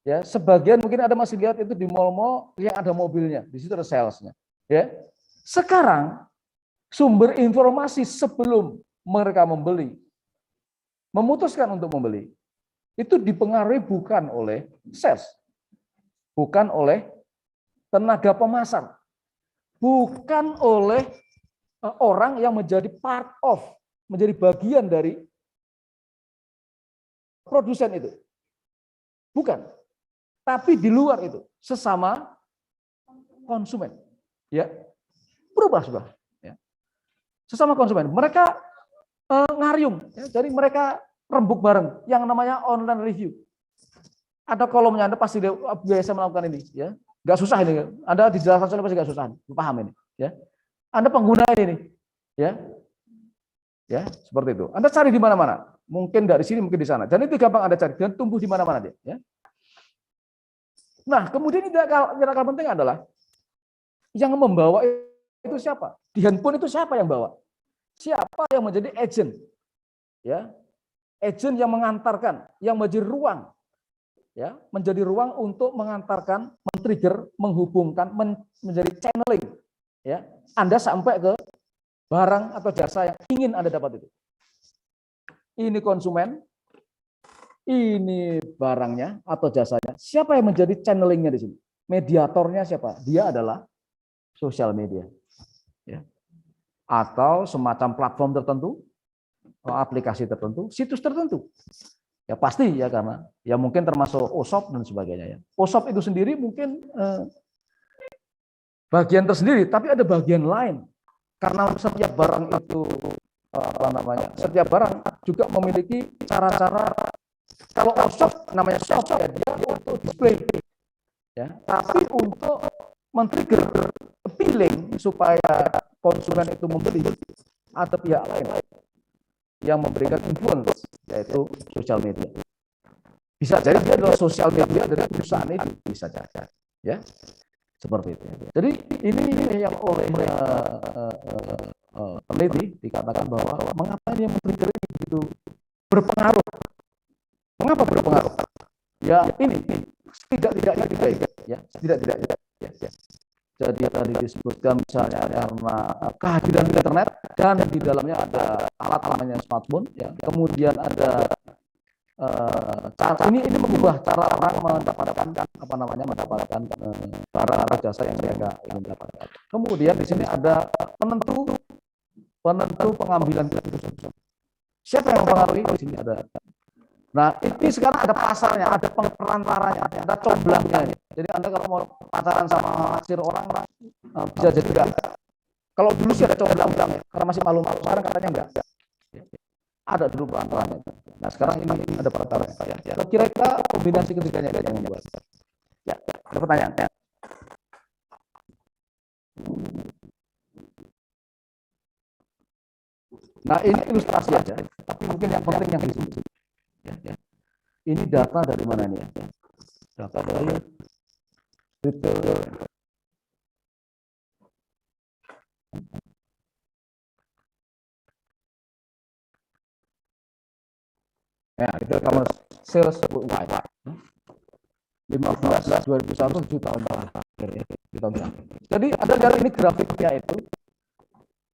Ya, sebagian mungkin ada masih lihat itu di mall-mall yang ada mobilnya, di situ ada salesnya. Ya, sekarang sumber informasi sebelum mereka membeli, memutuskan untuk membeli, itu dipengaruhi bukan oleh sales, bukan oleh tenaga pemasar, bukan oleh orang yang menjadi part of, menjadi bagian dari produsen itu. Bukan. Tapi di luar itu, sesama konsumen. Ya. Berubah sudah. Ya. Sesama konsumen. Mereka ngariung. Ya. Jadi mereka rembuk bareng yang namanya online review. Ada kolomnya, Anda pasti biasa melakukan ini. Ya. Nggak susah ini. Anda dijelaskan soalnya pasti nggak susah. Paham ini. Ya. Anda pengguna ini, ya, seperti itu. Anda cari di mana-mana, mungkin dari sini, mungkin di sana. Dan itu gampang Anda cari dan tumbuh di mana-mana dia. Ya. Nah, kemudian yang tidak kalah penting adalah yang membawa itu siapa? Di handphone itu siapa yang bawa? Siapa yang menjadi agent? Ya, agent yang mengantarkan, yang menjadi ruang, ya, menjadi ruang untuk mengantarkan, men-trigger, menghubungkan, menjadi channeling. Ya, Anda sampai ke barang atau jasa yang ingin Anda dapat itu. Ini konsumen, ini barangnya atau jasanya. Siapa yang menjadi channelingnya di sini? Mediatornya siapa? Dia adalah sosial media, ya. Atau semacam platform tertentu, aplikasi tertentu, situs tertentu. Ya pasti ya karena ya mungkin termasuk OSHOP dan sebagainya. Ya. OSHOP itu sendiri mungkin bagian tersendiri, tapi ada bagian lain. Karena setiap barang itu setiap barang juga memiliki cara-cara. Kalau shop namanya shop ya dia untuk display, ya. Tapi untuk men-trigger appealing supaya konsumen itu membeli, ada pihak lain yang memberikan influence, yaitu sosial media. Bisa jadi dia adalah sosial media dari perusahaan itu, bisa jadi, ya. Seperti itu. Jadi ini yang oleh peneliti dikatakan bahwa mengapa yang men-trigger itu berpengaruh. Mengapa berpengaruh? Ya ini tidak baik, ya tidak. Ya. Jadi tadi disebutkan misalnya karena kehadiran internet dan di dalamnya ada alat namanya smartphone, ya. Kemudian ada cara ini mengubah cara orang mendapatkan mendapatkan barang atau jasa yang mereka ingin dapatkan. Kemudian di sini ada penentu pengambilan keputusan. Siapa yang mempengaruhi? Di sini ada. Nah, ini sekarang ada pasarnya, ada perantaranya, ada comblangnya. Jadi Anda kalau mau pacaran sama naksir orang bisa jadi enggak. Kalau dulu sih ada comblang-comblang ya, karena masih malu-malu. Sekarang katanya enggak. Ada dulu perantaranya. Nah, sekarang ini ada perantaranya. Ya. Kira-kira kombinasi ketiganya yang membuat. Ya, ada pertanyaan. Nah, ini ilustrasi aja, tapi mungkin yang penting yang di sini. Ya. Ini data dari mana ini? Ya? Data dari retail. Ya, itu e-commerce sales worldwide. 15 2001 juta tahun terakhir. Jadi ada dari ini grafiknya itu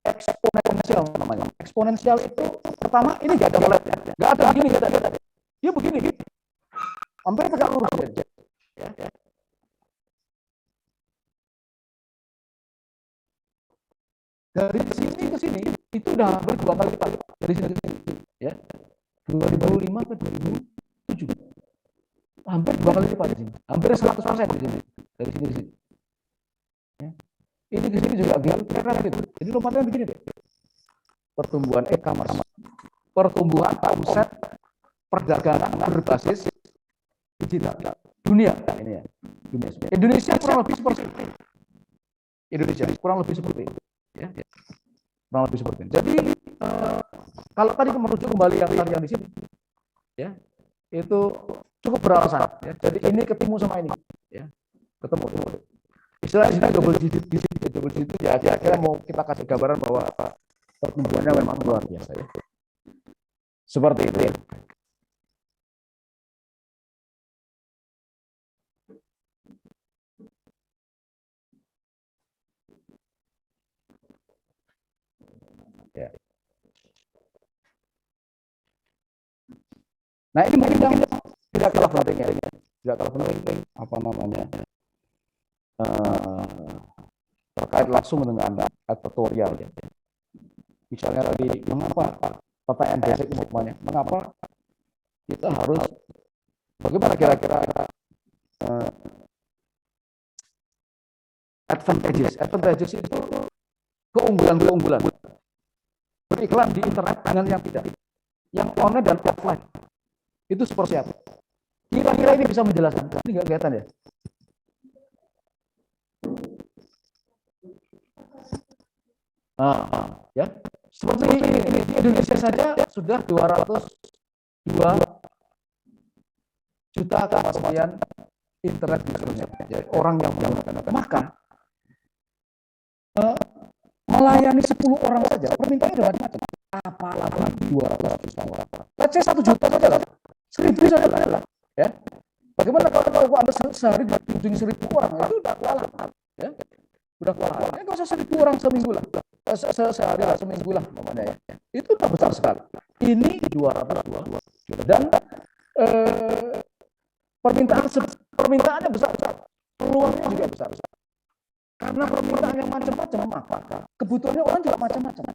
eksponensial namanya. Eksponensial itu pertama ini nggak ada mulai, nggak ada begini, nggak ada. Dia begini, hampir tegak lurus aja. Ya. Dari sini ke sini itu udah hampir 2 kali lipat dari sini ke sini. Ya. 2005 ke 2007. Hampir 2 kali lipat di sini. Hampir 100% di sini. Dari sini ke sini. Ya. Ini ke sini juga kira-kira gitu. Jadi lompatnya begini deh. Pertumbuhan e-commerce, pertumbuhan omset perdagangan berbasis digital dunia ini ya. Indonesia kurang lebih seperti itu. Ya. Kurang lebih seperti itu. Jadi kalau tadi merujuk kembali yang di sini, ya itu cukup beralasan. Ya. Jadi ini ketemu sama ini, ya ketemu. Istilah di sini double digit ya kira-kira mau kita kasih gambaran bahwa pertumbuhannya memang luar biasa ya. Seperti itu ya. Ya. Nah ini mungkin yang tidak kalah pentingnya, tidak kalah penting apa namanya terkait langsung dengan advertorial ya. Misalnya tadi mengapa pertanyaan basic umpamanya, mengapa kita harus bagaimana kira-kira advantages itu keunggulan beriklan di internet dengan yang tidak, yang online dan offline itu seperti apa? Kira-kira ini bisa menjelaskan? Ini nggak kelihatan ya? Ya seperti ini di Indonesia saja sudah 202 juta kesekian internet usernya, jadi orang yang menggunakan, maka melayani 10 orang saja permintaannya udah macam-macam, apalagi 200 juta orang. Let's say 1 juta saja lah, 1000 saja lah ya. Bagaimana kalau Anda sehari kunjungi 1000 orang, itu udah kewalahan ya, udah kewalahan. Ya nggak usah 1000 orang seminggu lah, sehari lah, seminggu lah namanya ya. Itu udah besar sekali. Ini 202 juta dan permintaannya besar, peluangnya juga besar. Karena permintaan yang macam-macam, maka kebutuhannya orang juga macam-macam.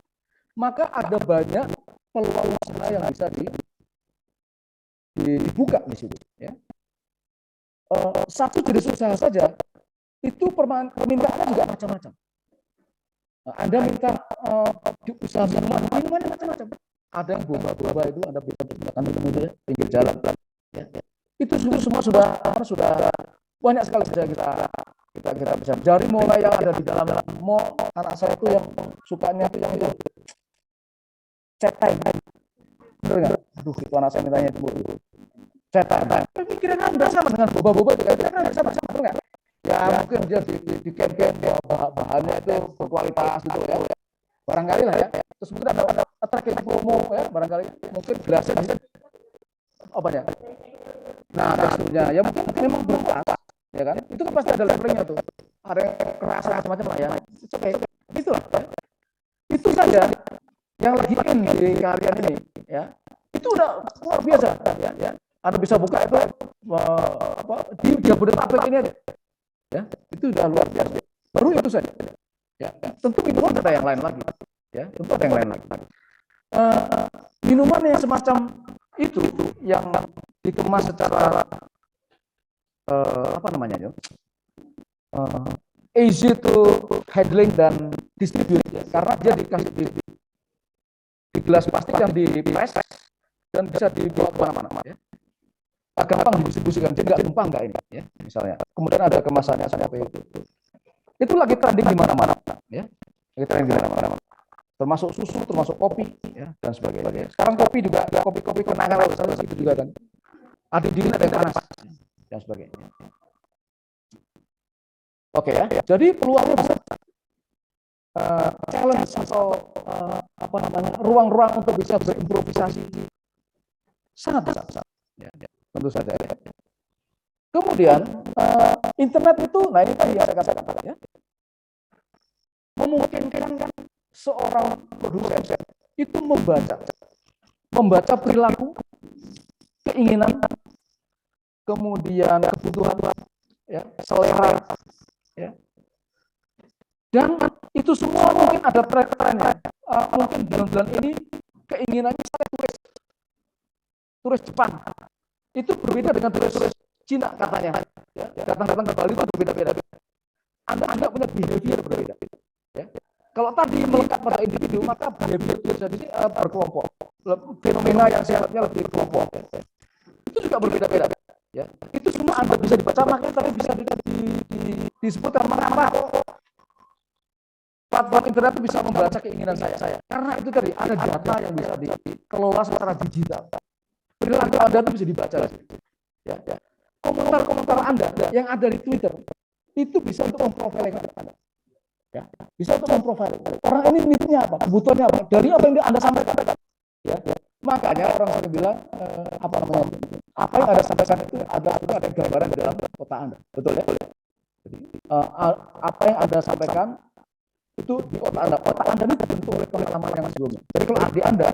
Maka ada banyak peluang usaha yang bisa dibuka di situ. Ya. Satu jenis usaha saja itu permintaannya juga macam-macam. Anda minta usaha minuman macam-macam. Ada yang boba itu, Anda bisa gunakan minum itu ya, pinggir jalan. Ya. Itu semua sudah banyak sekali saja kita bisa dari mulai yang ada di dalam mall. Anak saya itu yang sukanya itu yang itu chat time, bener nggak? Aduh itu anak saya mintanya itu chat time. Kira-kira nggak sama dengan boba-boba itu, kira-kira nggak sama, bener nggak? Ya mungkin dia di campaign bahannya itu berkualitas gitu ya, barangkali lah ya. Terus mungkin ada tracking promo ya, barangkali mungkin gelasnya bisa apa ya? Nah teksturnya ya mungkin memang berkualitas. Ya kan? Itu kan pasti ada levelingnya tuh. Ada yang keras macam-macam lah ya. Oke, itulah. Itu saja yang lagi in di kalian ini, ya. Itu udah luar biasa, ya. Anda bisa buka itu di Jabodetabek ini aja. Ya, itu udah luar biasa. Baru itu saja. Ya, tentu minuman ada yang lain lagi. Ya, tentu ada yang lain lagi. Minuman yang semacam itu yang dikemas secara apa namanya itu easy to handling dan distribute ya, karena dia dikasih di gelas plastik yang dipres dan bisa dibawa kemana-mana ya, gampang didistribusikan, jadi nggak tumpah nggak ini ya misalnya. Kemudian ada kemasannya seperti itu lagi trending di mana-mana ya, lagi trending di mana-mana, termasuk susu, termasuk kopi ya dan sebagainya. Sekarang kopi juga, kopi kenangan itu juga kan ada dingin ada yang panas dan sebagainya. Oke ya, jadi peluangnya besar. Challenge atau apa namanya ruang-ruang untuk bisa berimprovisasi sangat besar. Ya, tentu saja. Ya. Kemudian internet itu, nah ini tadi yang saya katakan ya, memungkinkan seorang produsen itu membaca perilaku, keinginan, kemudian kebutuhan, ya, selera, ya, dan itu semua mungkin ada tren-trennya. Mungkin bulan-bulan ini keinginannya saya turis Jepang itu berbeda dengan turis Cina katanya. Ya, datang ke Bali itu berbeda-beda. Anda punya behavior berbeda. Ya. Kalau tadi melekat pada individu, maka behavior jadi berkelompok. Fenomena yang sifatnya lebih kelompok. Ya. Itu juga berbeda-beda. Ya, itu semua Anda bisa dibaca, makanya tadi bisa disebutkan mengapa platform internet itu bisa membaca keinginan saya. Karena itu tadi ada data yang bisa dikelola secara digital. Perilaku Anda itu bisa dibaca. Ya. Komentar-komentar Anda yang ada di Twitter itu bisa untuk memprofiling Anda. Ya, bisa untuk memprofiling orang ini need-nya apa, kebutuhannya apa, dari apa yang Anda sampaikan. Ya, makanya orang sering bilang apa yang Anda sampaikan itu ada gambaran di dalam otak Anda, betul ya? Jadi, apa yang Anda sampaikan itu di otak Anda ini terbentuk oleh pengalaman yang sebelumnya. Jadi kalau adik Anda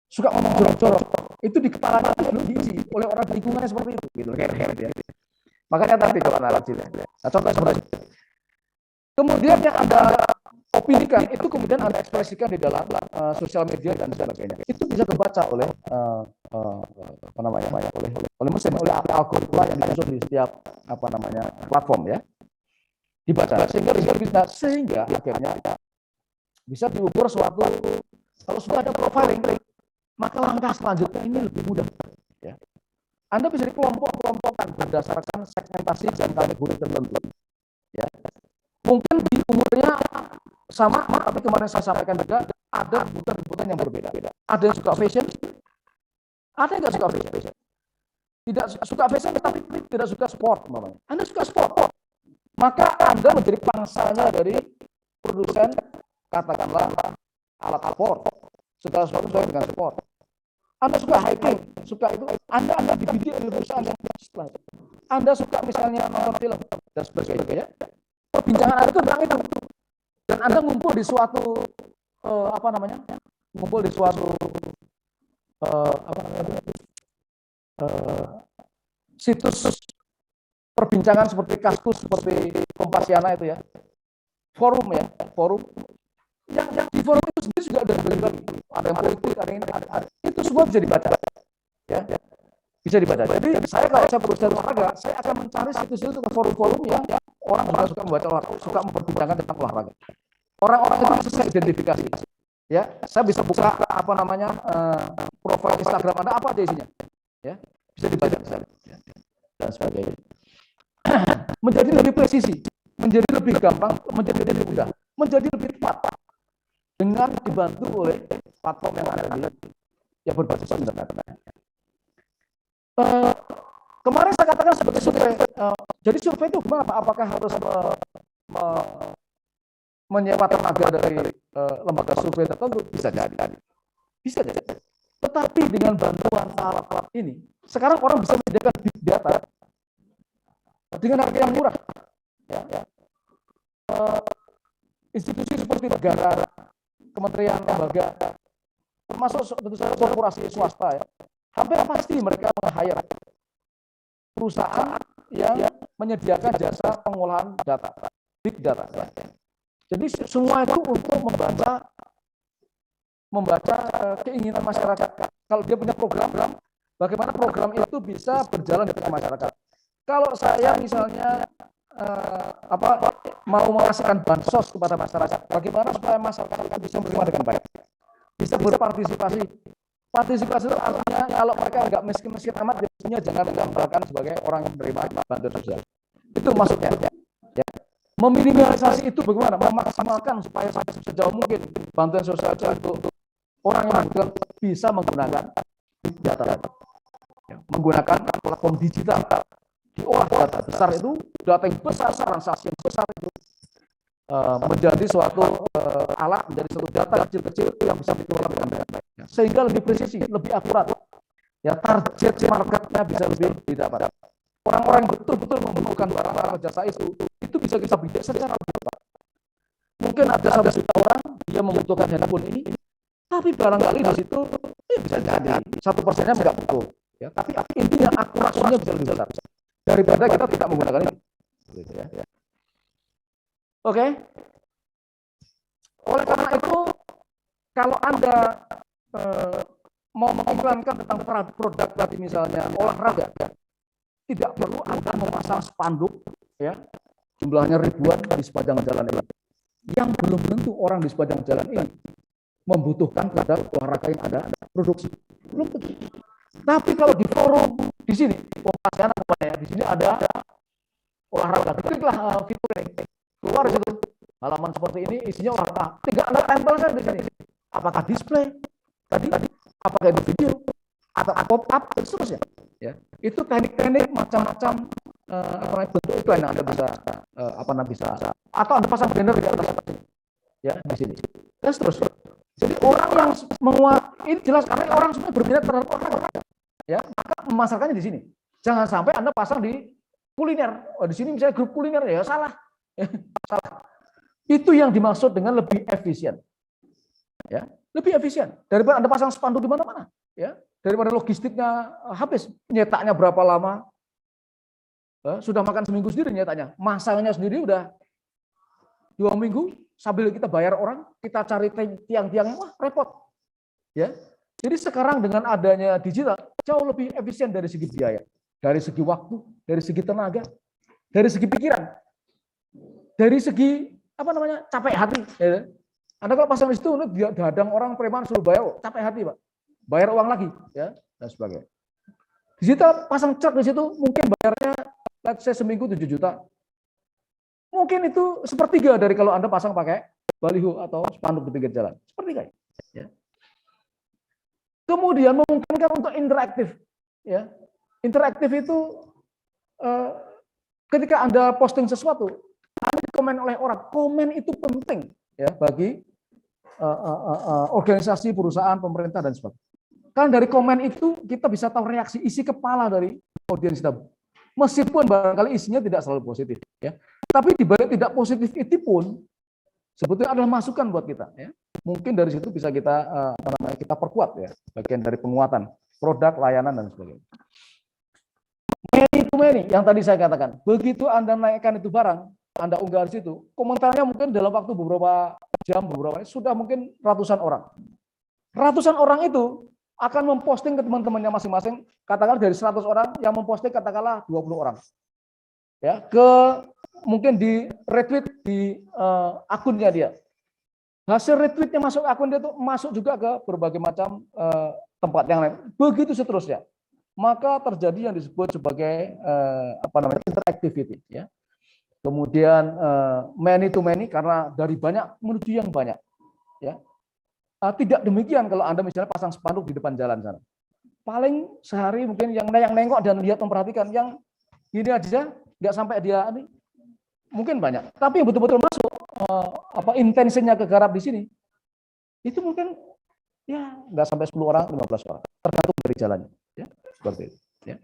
suka ngomong jorok-jorok, itu di kepalanya belum diisi oleh orang di lingkungannya seperti itu, gitu kayak ya. Makanya tadi kalau analogi, nah, contoh seperti itu. Kemudian yang Anda opinikan itu kemudian Anda ekspresikan di dalam sosial media dan sebagainya. Itu bisa kebaca oleh oleh mesin, oleh algoritma yang diusul di setiap platform ya. Dibaca sehingga akhirnya bisa diukur suatu, kalau sudah ada profiling, maka langkah selanjutnya ini lebih mudah ya. Anda bisa dikelompok-kelompokkan berdasarkan segmentasi dan kategori tertentu ya. Mungkin di umurnya sama, tapi kemarin saya sampaikan juga ada kebutuhan yang berbeda. Ada yang suka fashion, ada yang nggak suka fashion. Tidak suka fashion, tapi tidak suka sport, namanya. Anda suka sport, maka Anda menjadi pangsanya dari produsen, katakanlah alat sport, segala sesuatu dengan sport. Anda suka hiking, suka itu, Anda dibidik oleh perusahaan yang setelah itu. Anda suka misalnya nonton film dan sebagainya. Perbincangan Anda itu tentang itu. Dan Anda ngumpul di suatu situs perbincangan seperti Kaskus, seperti Kompasiana itu ya. Forum yang di forum itu sendiri juga ada berbagai, ada yang politik, ada yang itu semua bisa dibaca ya, bisa dibaca. Jadi kalau saya berusaha olahraga, saya akan mencari situs-situs atau forum-forum yang orang juga suka membaca olahraga, suka memperbincangkan tentang olahraga. Orang-orang itu bisa saya identifikasi ya. Saya bisa buka profil Instagram Anda, apa aja isinya ya, bisa dibaca dan sebagainya. Menjadi lebih presisi, menjadi lebih gampang, menjadi lebih mudah, menjadi lebih tepat dengan dibantu oleh platform yang ada yang berbasis internet. Kemarin saya katakan sebagai survei. Jadi survei itu gimana Pak? Apakah harus menyewa tenaga dari lembaga survei tertentu? Bisa jadi. Tetapi dengan bantuan alat-alat ini, sekarang orang bisa menyediakan big data dengan harga yang murah. Institusi seperti negara, kementerian, lembaga, termasuk tentu saja korporasi swasta ya, hampir pasti mereka meng-hire perusahaan yang menyediakan jasa pengolahan data, big data. Jadi semua itu untuk membaca keinginan masyarakat. Kalau dia punya program, bagaimana program itu bisa berjalan di tengah masyarakat. Kalau saya misalnya mau mengasihkan bansos kepada masyarakat, bagaimana supaya masyarakat bisa menerima dengan baik, bisa berpartisipasi. Partisipasi itu artinya kalau mereka nggak miskin-miskin amat, biasanya jangan digambarkan sebagai orang yang menerima bantuan sosial. Itu maksudnya. Ya. Meminimalisasi itu bagaimana? Memaksimalkan supaya sejauh mungkin bantuan sosial itu orang yang membutuhkan bisa menggunakan data. Ya. Menggunakan platform digital. Diolah data besar itu, data yang besar, transaksi yang besar itu menjadi suatu alat, menjadi suatu data kecil-kecil yang bisa dikelola dengan baik, sehingga lebih presisi, lebih akurat. Ya, target marketnya bisa lebih didapat. Orang-orang yang betul-betul membutuhkan barang-barang jasa itu bisa kita bidik secara lebih tepat. Mungkin ada 1 juta orang dia membutuhkan handphone ini, tapi barangkali di situ bisa jadi 1%-nya tidak betul. Ya, tapi intinya akurasinya bisa lebih besar daripada kita tidak menggunakan ini. Ya. Oke. Oleh karena itu, kalau Anda mau mengiklankan tentang produk tadi misalnya olahraga, tidak perlu Anda memasang spanduk ya, jumlahnya ribuan di sepanjang jalan ini. Yang belum tentu orang di sepanjang jalan ini membutuhkan produk olahraga yang ada produksi. Belum tentu. Tapi kalau di forum di sini, di sini ada olahraga, kliklah fitur ini. Keluar situ halaman seperti ini isinya olahraga. Tinggal Anda tempelkan di sini. Apakah display tadi, apakah itu video atau pop up dan seterusnya. Ya, itu teknik-teknik macam-macam bentuk iklan yang Anda bisa bisa atau Anda pasang banner di atas ya di sini. Dan seterusnya. Jadi orang yang menguat ini jelas karena orang semua berminat terhadap olahraga. Ya, maka memasarkannya di sini. Jangan sampai Anda pasang di kuliner. Oh, di sini misalnya grup kuliner ya salah. Ya, salah. Itu yang dimaksud dengan lebih efisien. Ya, lebih efisien daripada Anda pasang spanduk di mana-mana, ya. Daripada logistiknya habis, nyetaknya berapa lama? Sudah makan seminggu sendiri nyetaknya. Masanya sendiri udah 2 minggu sambil kita bayar orang, kita cari tiang-tiangnya, wah repot. Ya. Jadi sekarang dengan adanya digital jauh lebih efisien dari segi biaya, dari segi waktu, dari segi tenaga, dari segi pikiran, dari segi capek hati. Ya. Anda kalau pasang di situ, dadang orang preman suruh bayar, capek hati Pak, bayar uang lagi, ya dan sebagainya. Digital pasang truk di situ mungkin bayarnya, let's say seminggu 7 juta. Mungkin itu sepertiga dari kalau Anda pasang pakai baliho atau spanduk di pinggir jalan, sepertiga. Ya. Kemudian memungkinkan untuk interaktif, ya. Interaktif itu ketika Anda posting sesuatu, Anda dikomen oleh orang. Komen itu penting ya bagi organisasi, perusahaan, pemerintah dan sebagainya. Kan dari komen itu kita bisa tahu reaksi isi kepala dari audiens kita. Meskipun barangkali isinya tidak selalu positif, ya. Tapi di balik tidak positif itu pun sebetulnya adalah masukan buat kita, ya. Mungkin dari situ bisa kita kita perkuat ya, bagian dari penguatan produk, layanan dan sebagainya. Many to many yang tadi saya katakan, begitu Anda naikkan itu barang, Anda unggah di situ, komentarnya mungkin dalam waktu beberapa jam, beberapa hari, sudah mungkin ratusan orang. Ratusan orang itu akan memposting ke teman-temannya masing-masing, katakanlah dari 100 orang yang memposting katakanlah 20 orang. Ya, mungkin di retweet di akunnya dia. Hasil retweetnya masuk akun dia itu masuk juga ke berbagai macam tempat yang lain. Begitu seterusnya. Maka terjadi yang disebut sebagai interactivity, ya. Kemudian many to many karena dari banyak menuju yang banyak, ya. Tidak demikian kalau Anda misalnya pasang spanduk di depan jalan sana. Paling sehari mungkin yang nengok dan lihat memperhatikan, yang ini aja nggak sampai dia ini mungkin banyak. Tapi yang betul-betul masuk intensinya kegarap di sini itu mungkin ya nggak sampai 10 orang, 15 orang, tergantung dari jalannya, ya. Seperti itu, ya.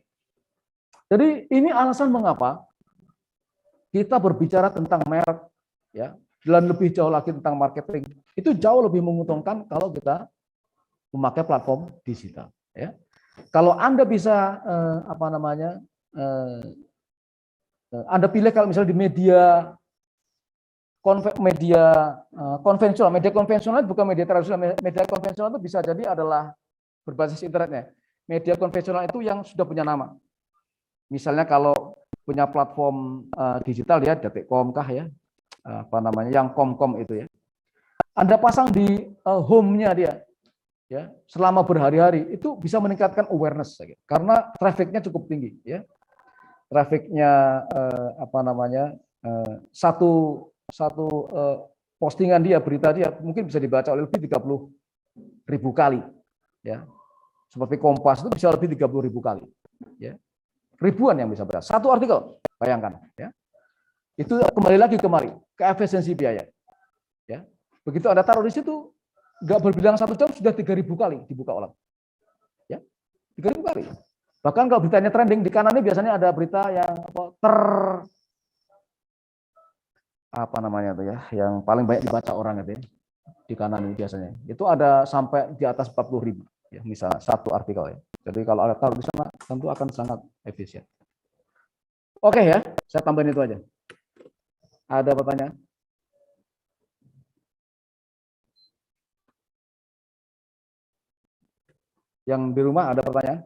Jadi ini alasan mengapa kita berbicara tentang merek, ya. Dan lebih jauh lagi tentang marketing, itu jauh lebih menguntungkan kalau kita memakai platform digital. Ya. Kalau Anda bisa Anda pilih kalau misalnya di media konvensional bukan media tradisional, media konvensional itu bisa jadi adalah berbasis internetnya. Media konvensional itu yang sudah punya nama. Misalnya kalau punya platform digital ya, .com kah ya, yang kom itu ya. Anda pasang di home-nya dia, ya, selama berhari-hari itu bisa meningkatkan awareness, karena trafficnya cukup tinggi, ya. Trafficnya satu postingan dia, berita dia mungkin bisa dibaca oleh lebih 30.000 kali, ya. Seperti Kompas itu bisa lebih 30.000 kali, ya. Ribuan yang bisa baca satu artikel, bayangkan, ya. Itu kembali lagi kemari ke efisiensi biaya, ya. Begitu Anda taruh di situ, nggak berbilang 1 jam sudah 3.000 kali dibuka orang, ya, 3.000 kali. Bahkan kalau beritanya trending di kanan ini biasanya ada berita yang yang paling banyak dibaca orang itu ya, di kanan ini biasanya itu ada sampai di atas 40.000, ya, misalnya satu artikel, ya. Jadi kalau Anda taruh di sana tentu akan sangat efisien. Oke ya, saya tambahin itu aja. Ada pertanyaan? Yang di rumah ada pertanyaan?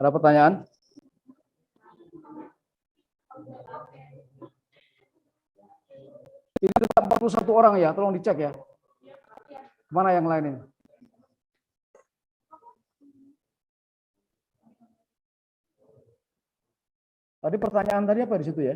Ada pertanyaan? Ini tetap 41 orang ya, tolong dicek ya. Mana yang lain ini? Tadi pertanyaan tadi apa di situ ya?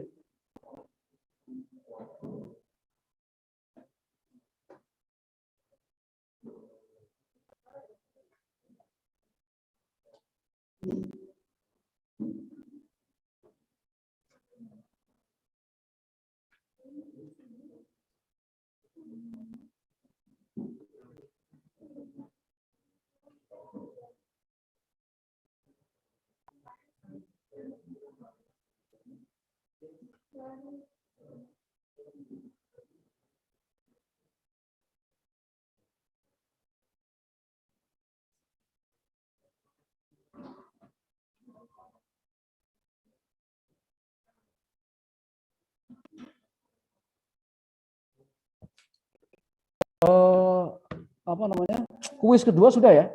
Apa namanya? Kuis kedua sudah ya?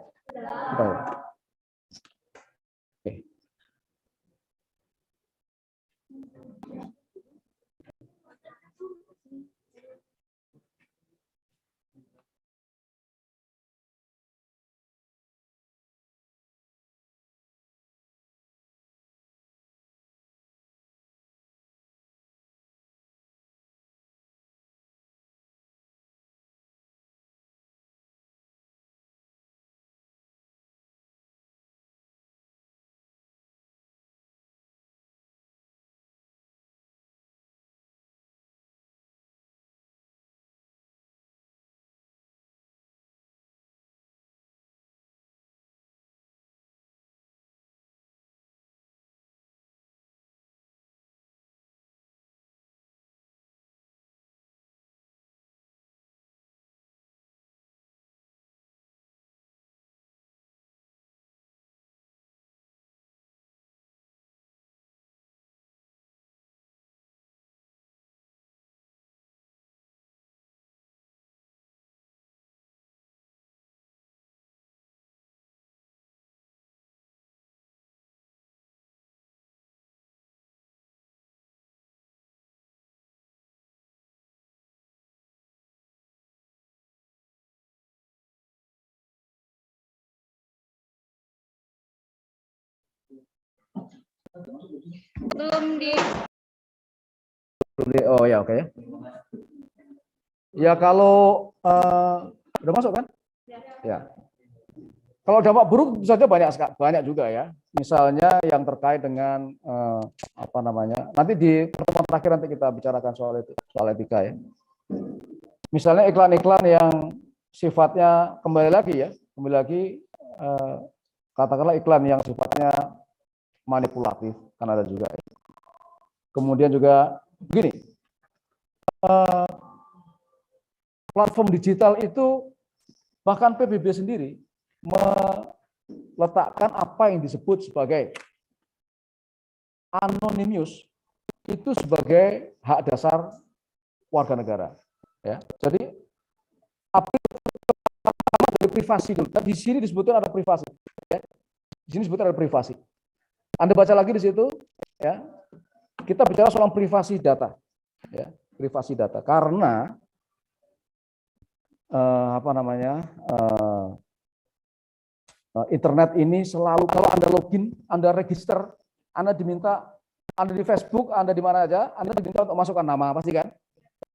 Sudah ya? Oke. Belum di. Oh ya, oke ya. Ya kalau udah masuk kan? Ya. Kalau dampak buruk bisa saja banyak juga ya. Misalnya yang terkait dengan apa namanya? Nanti di pertemuan terakhir nanti kita bicarakan soal etika ya. Misalnya iklan-iklan yang sifatnya kembali lagi katakanlah iklan yang sifatnya manipulatif kan ada juga ya. Kemudian juga begini, platform digital itu bahkan PBB sendiri meletakkan apa yang disebut sebagai anonymous itu sebagai hak dasar warga negara. Ya, jadi dari privasi dulu. Di sini disebutkan ada privasi. Ya. Di sini disebutkan ada privasi. Anda baca lagi di situ, ya. Kita bicara soal privasi data, ya, privasi data. Karena apa namanya? Internet ini selalu kalau Anda login, Anda register, Anda diminta, Anda di Facebook, Anda di mana aja, Anda diminta untuk masukkan nama, pasti kan?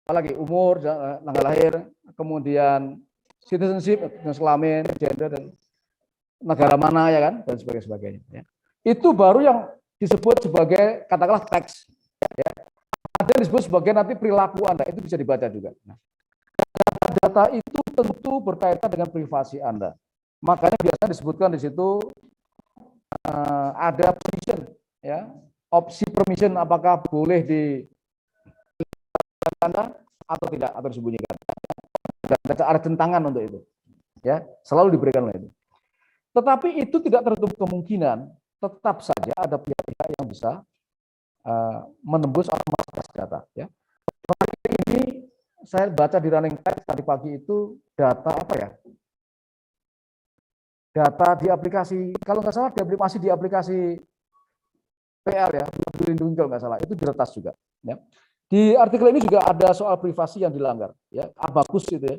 Apalagi umur, tanggal lahir, kemudian citizenship, jenis kelamin, gender, dan negara mana ya kan, dan sebagainya. Ya. Itu baru yang disebut sebagai katakanlah teks. Ya. Ada yang disebut sebagai nanti perilaku Anda, itu bisa dibaca juga. Nah, data itu tentu berkaitan dengan privasi Anda. Makanya biasanya disebutkan di situ ada permission, ya, opsi permission apakah boleh di Anda atau tidak atau disembunyikan. Ada tentangan untuk itu, ya, selalu diberikan oleh itu. Tetapi itu tidak tertutup kemungkinan tetap saja ada pihak-pihak yang bisa menembus atau mengakses data. Ya. Hari ini saya baca di running text tadi pagi itu data apa ya? data di aplikasi, kalau nggak salah di aplikasi PL ya, Peduli Lindungi kalau nggak salah, itu diretas juga. Ya. Di artikel ini juga ada soal privasi yang dilanggar, ya, Abacus itu ya.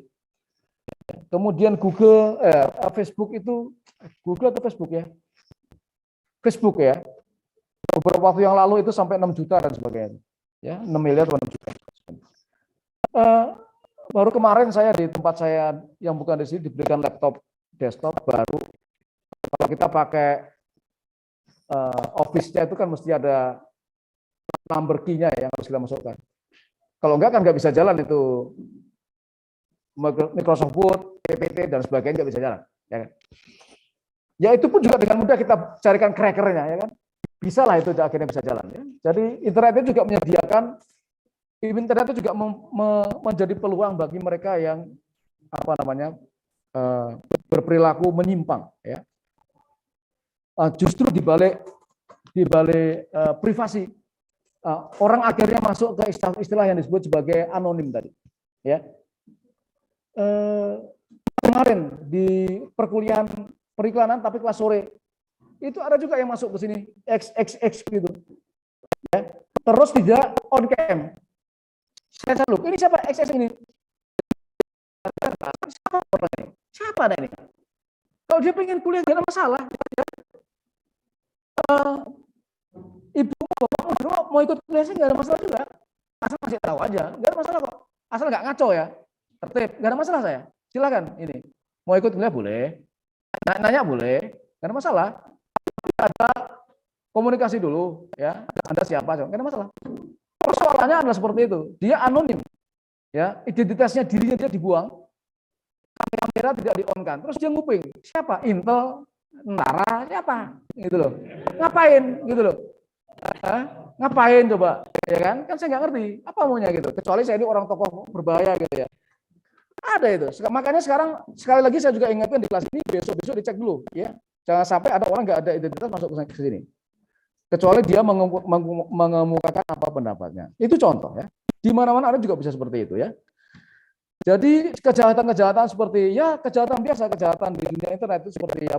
Kemudian Facebook itu, Google atau Facebook ya? Facebook ya. Beberapa waktu yang lalu itu sampai 6 juta dan sebagainya. Ya, 6 miliar atau 6 juta. Baru kemarin saya di tempat saya yang bukan di sini diberikan laptop desktop baru. Kalau kita pakai Office-nya itu kan mesti ada number key-nya yang harus kita masukkan. Kalau enggak kan nggak bisa jalan itu Microsoft Word, PPT dan sebagainya nggak bisa jalan. Ya, kan? Ya itu pun juga dengan mudah kita carikan crackernya, ya kan? Bisa lah itu akhirnya bisa jalan. Ya. Jadi internet itu juga menyediakan, internet itu juga menjadi peluang bagi mereka yang berperilaku menyimpang. Ya. Justru di balik privasi, orang akhirnya masuk ke istilah yang disebut sebagai anonim tadi. Ya. Kemarin di perkuliahan periklanan tapi kelas sore itu ada juga yang masuk ke sini XXX gitu ya. Terus tidak on cam. Saya salut, ini siapa XX ini? Siapa ada ini? Kalau dia pengen kuliah nggak ada masalah. Ya. Ibu bapak mau ikut kuliah sih nggak ada masalah juga. Asal masih tahu aja, nggak ada masalah kok. Asal nggak ngaco ya, tertib, nggak ada masalah saya. Silakan ini. Mau ikut kuliah boleh, nanya boleh, nggak ada masalah. Ada komunikasi dulu, ya. Anda siapa? Nggak ada masalah. Persoalannya adalah seperti itu. Dia anonim, ya. Identitasnya dirinya dia dibuang, kamera tidak di-on-kan. Terus dia nguping, siapa? Intel, tentara, siapa? Gitu loh. Ngapain? Gitu loh. Ngapain coba? Ya kan? Kan saya nggak ngerti. Apa maunya gitu? Kecuali saya ini orang tokoh berbahaya gitu ya. Ada itu. Makanya sekarang sekali lagi saya juga ingatkan di kelas ini besok-besok dicek dulu, ya. Jangan sampai ada orang nggak ada identitas masuk ke sini. Kecuali dia mengemukakan apa pendapatnya. Itu contoh ya. Di mana-mana ada juga bisa seperti itu ya. Jadi kejahatan-kejahatan seperti ya kejahatan biasa, kejahatan di dunia internet itu seperti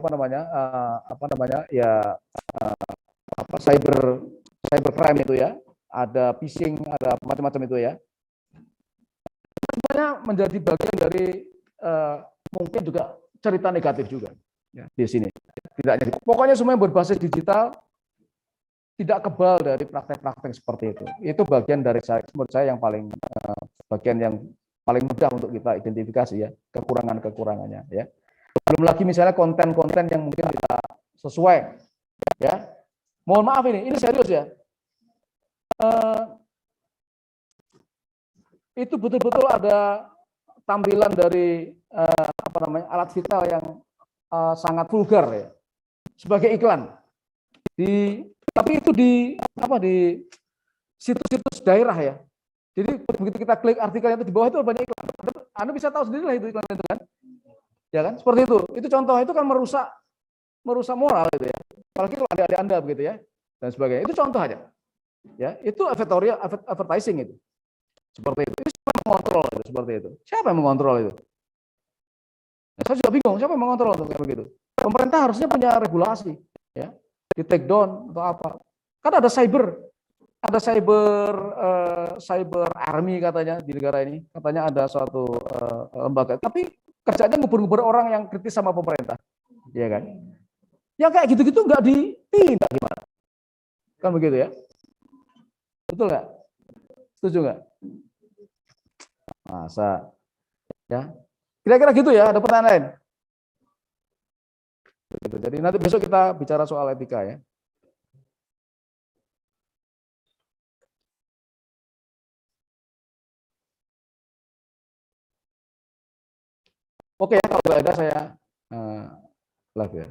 cybercrime itu ya. Ada phishing, ada macam-macam itu ya. Sebenarnya menjadi bagian dari mungkin juga cerita negatif juga ya, di sini. Pokoknya semua yang berbasis digital tidak kebal dari praktek-praktek seperti itu. Itu bagian dari menurut saya yang bagian yang paling mudah untuk kita identifikasi ya, kekurangannya ya. Belum lagi misalnya konten-konten yang mungkin tidak sesuai ya. Mohon maaf ini serius ya. Itu betul-betul ada tampilan dari alat vital yang sangat vulgar ya. Sebagai iklan. Tapi itu di situs-situs daerah ya. Jadi begitu kita klik artikelnya itu di bawah itu banyak iklan. Anda bisa tahu sendiri lah itu iklan itu kan. Ya kan? Seperti itu. Itu contoh itu kan merusak moral gitu ya. Apalagi kalau adik-adik Anda begitu ya dan sebagainya. Itu contoh aja. Ya, itu editorial advertising itu. Seperti itu. Ini siapa yang mengontrol itu seperti itu? Siapa yang mengontrol itu? Nah, saya juga bingung siapa yang mengontrol itu kayak begitu. Pemerintah harusnya punya regulasi ya. Di take down atau apa. Kan ada cyber army katanya di negara ini. Katanya ada suatu lembaga. Tapi kerjanya ngubur-ngubur orang yang kritis sama pemerintah. Iya kan? Yang kayak gitu-gitu nggak ditindak gimana? Kan begitu ya? Betul nggak? Setuju nggak? Masa? Ya. Kira-kira gitu ya, ada pertanyaan lain? Jadi nanti besok kita bicara soal etika ya. Oke ya, kalau ada saya live ya.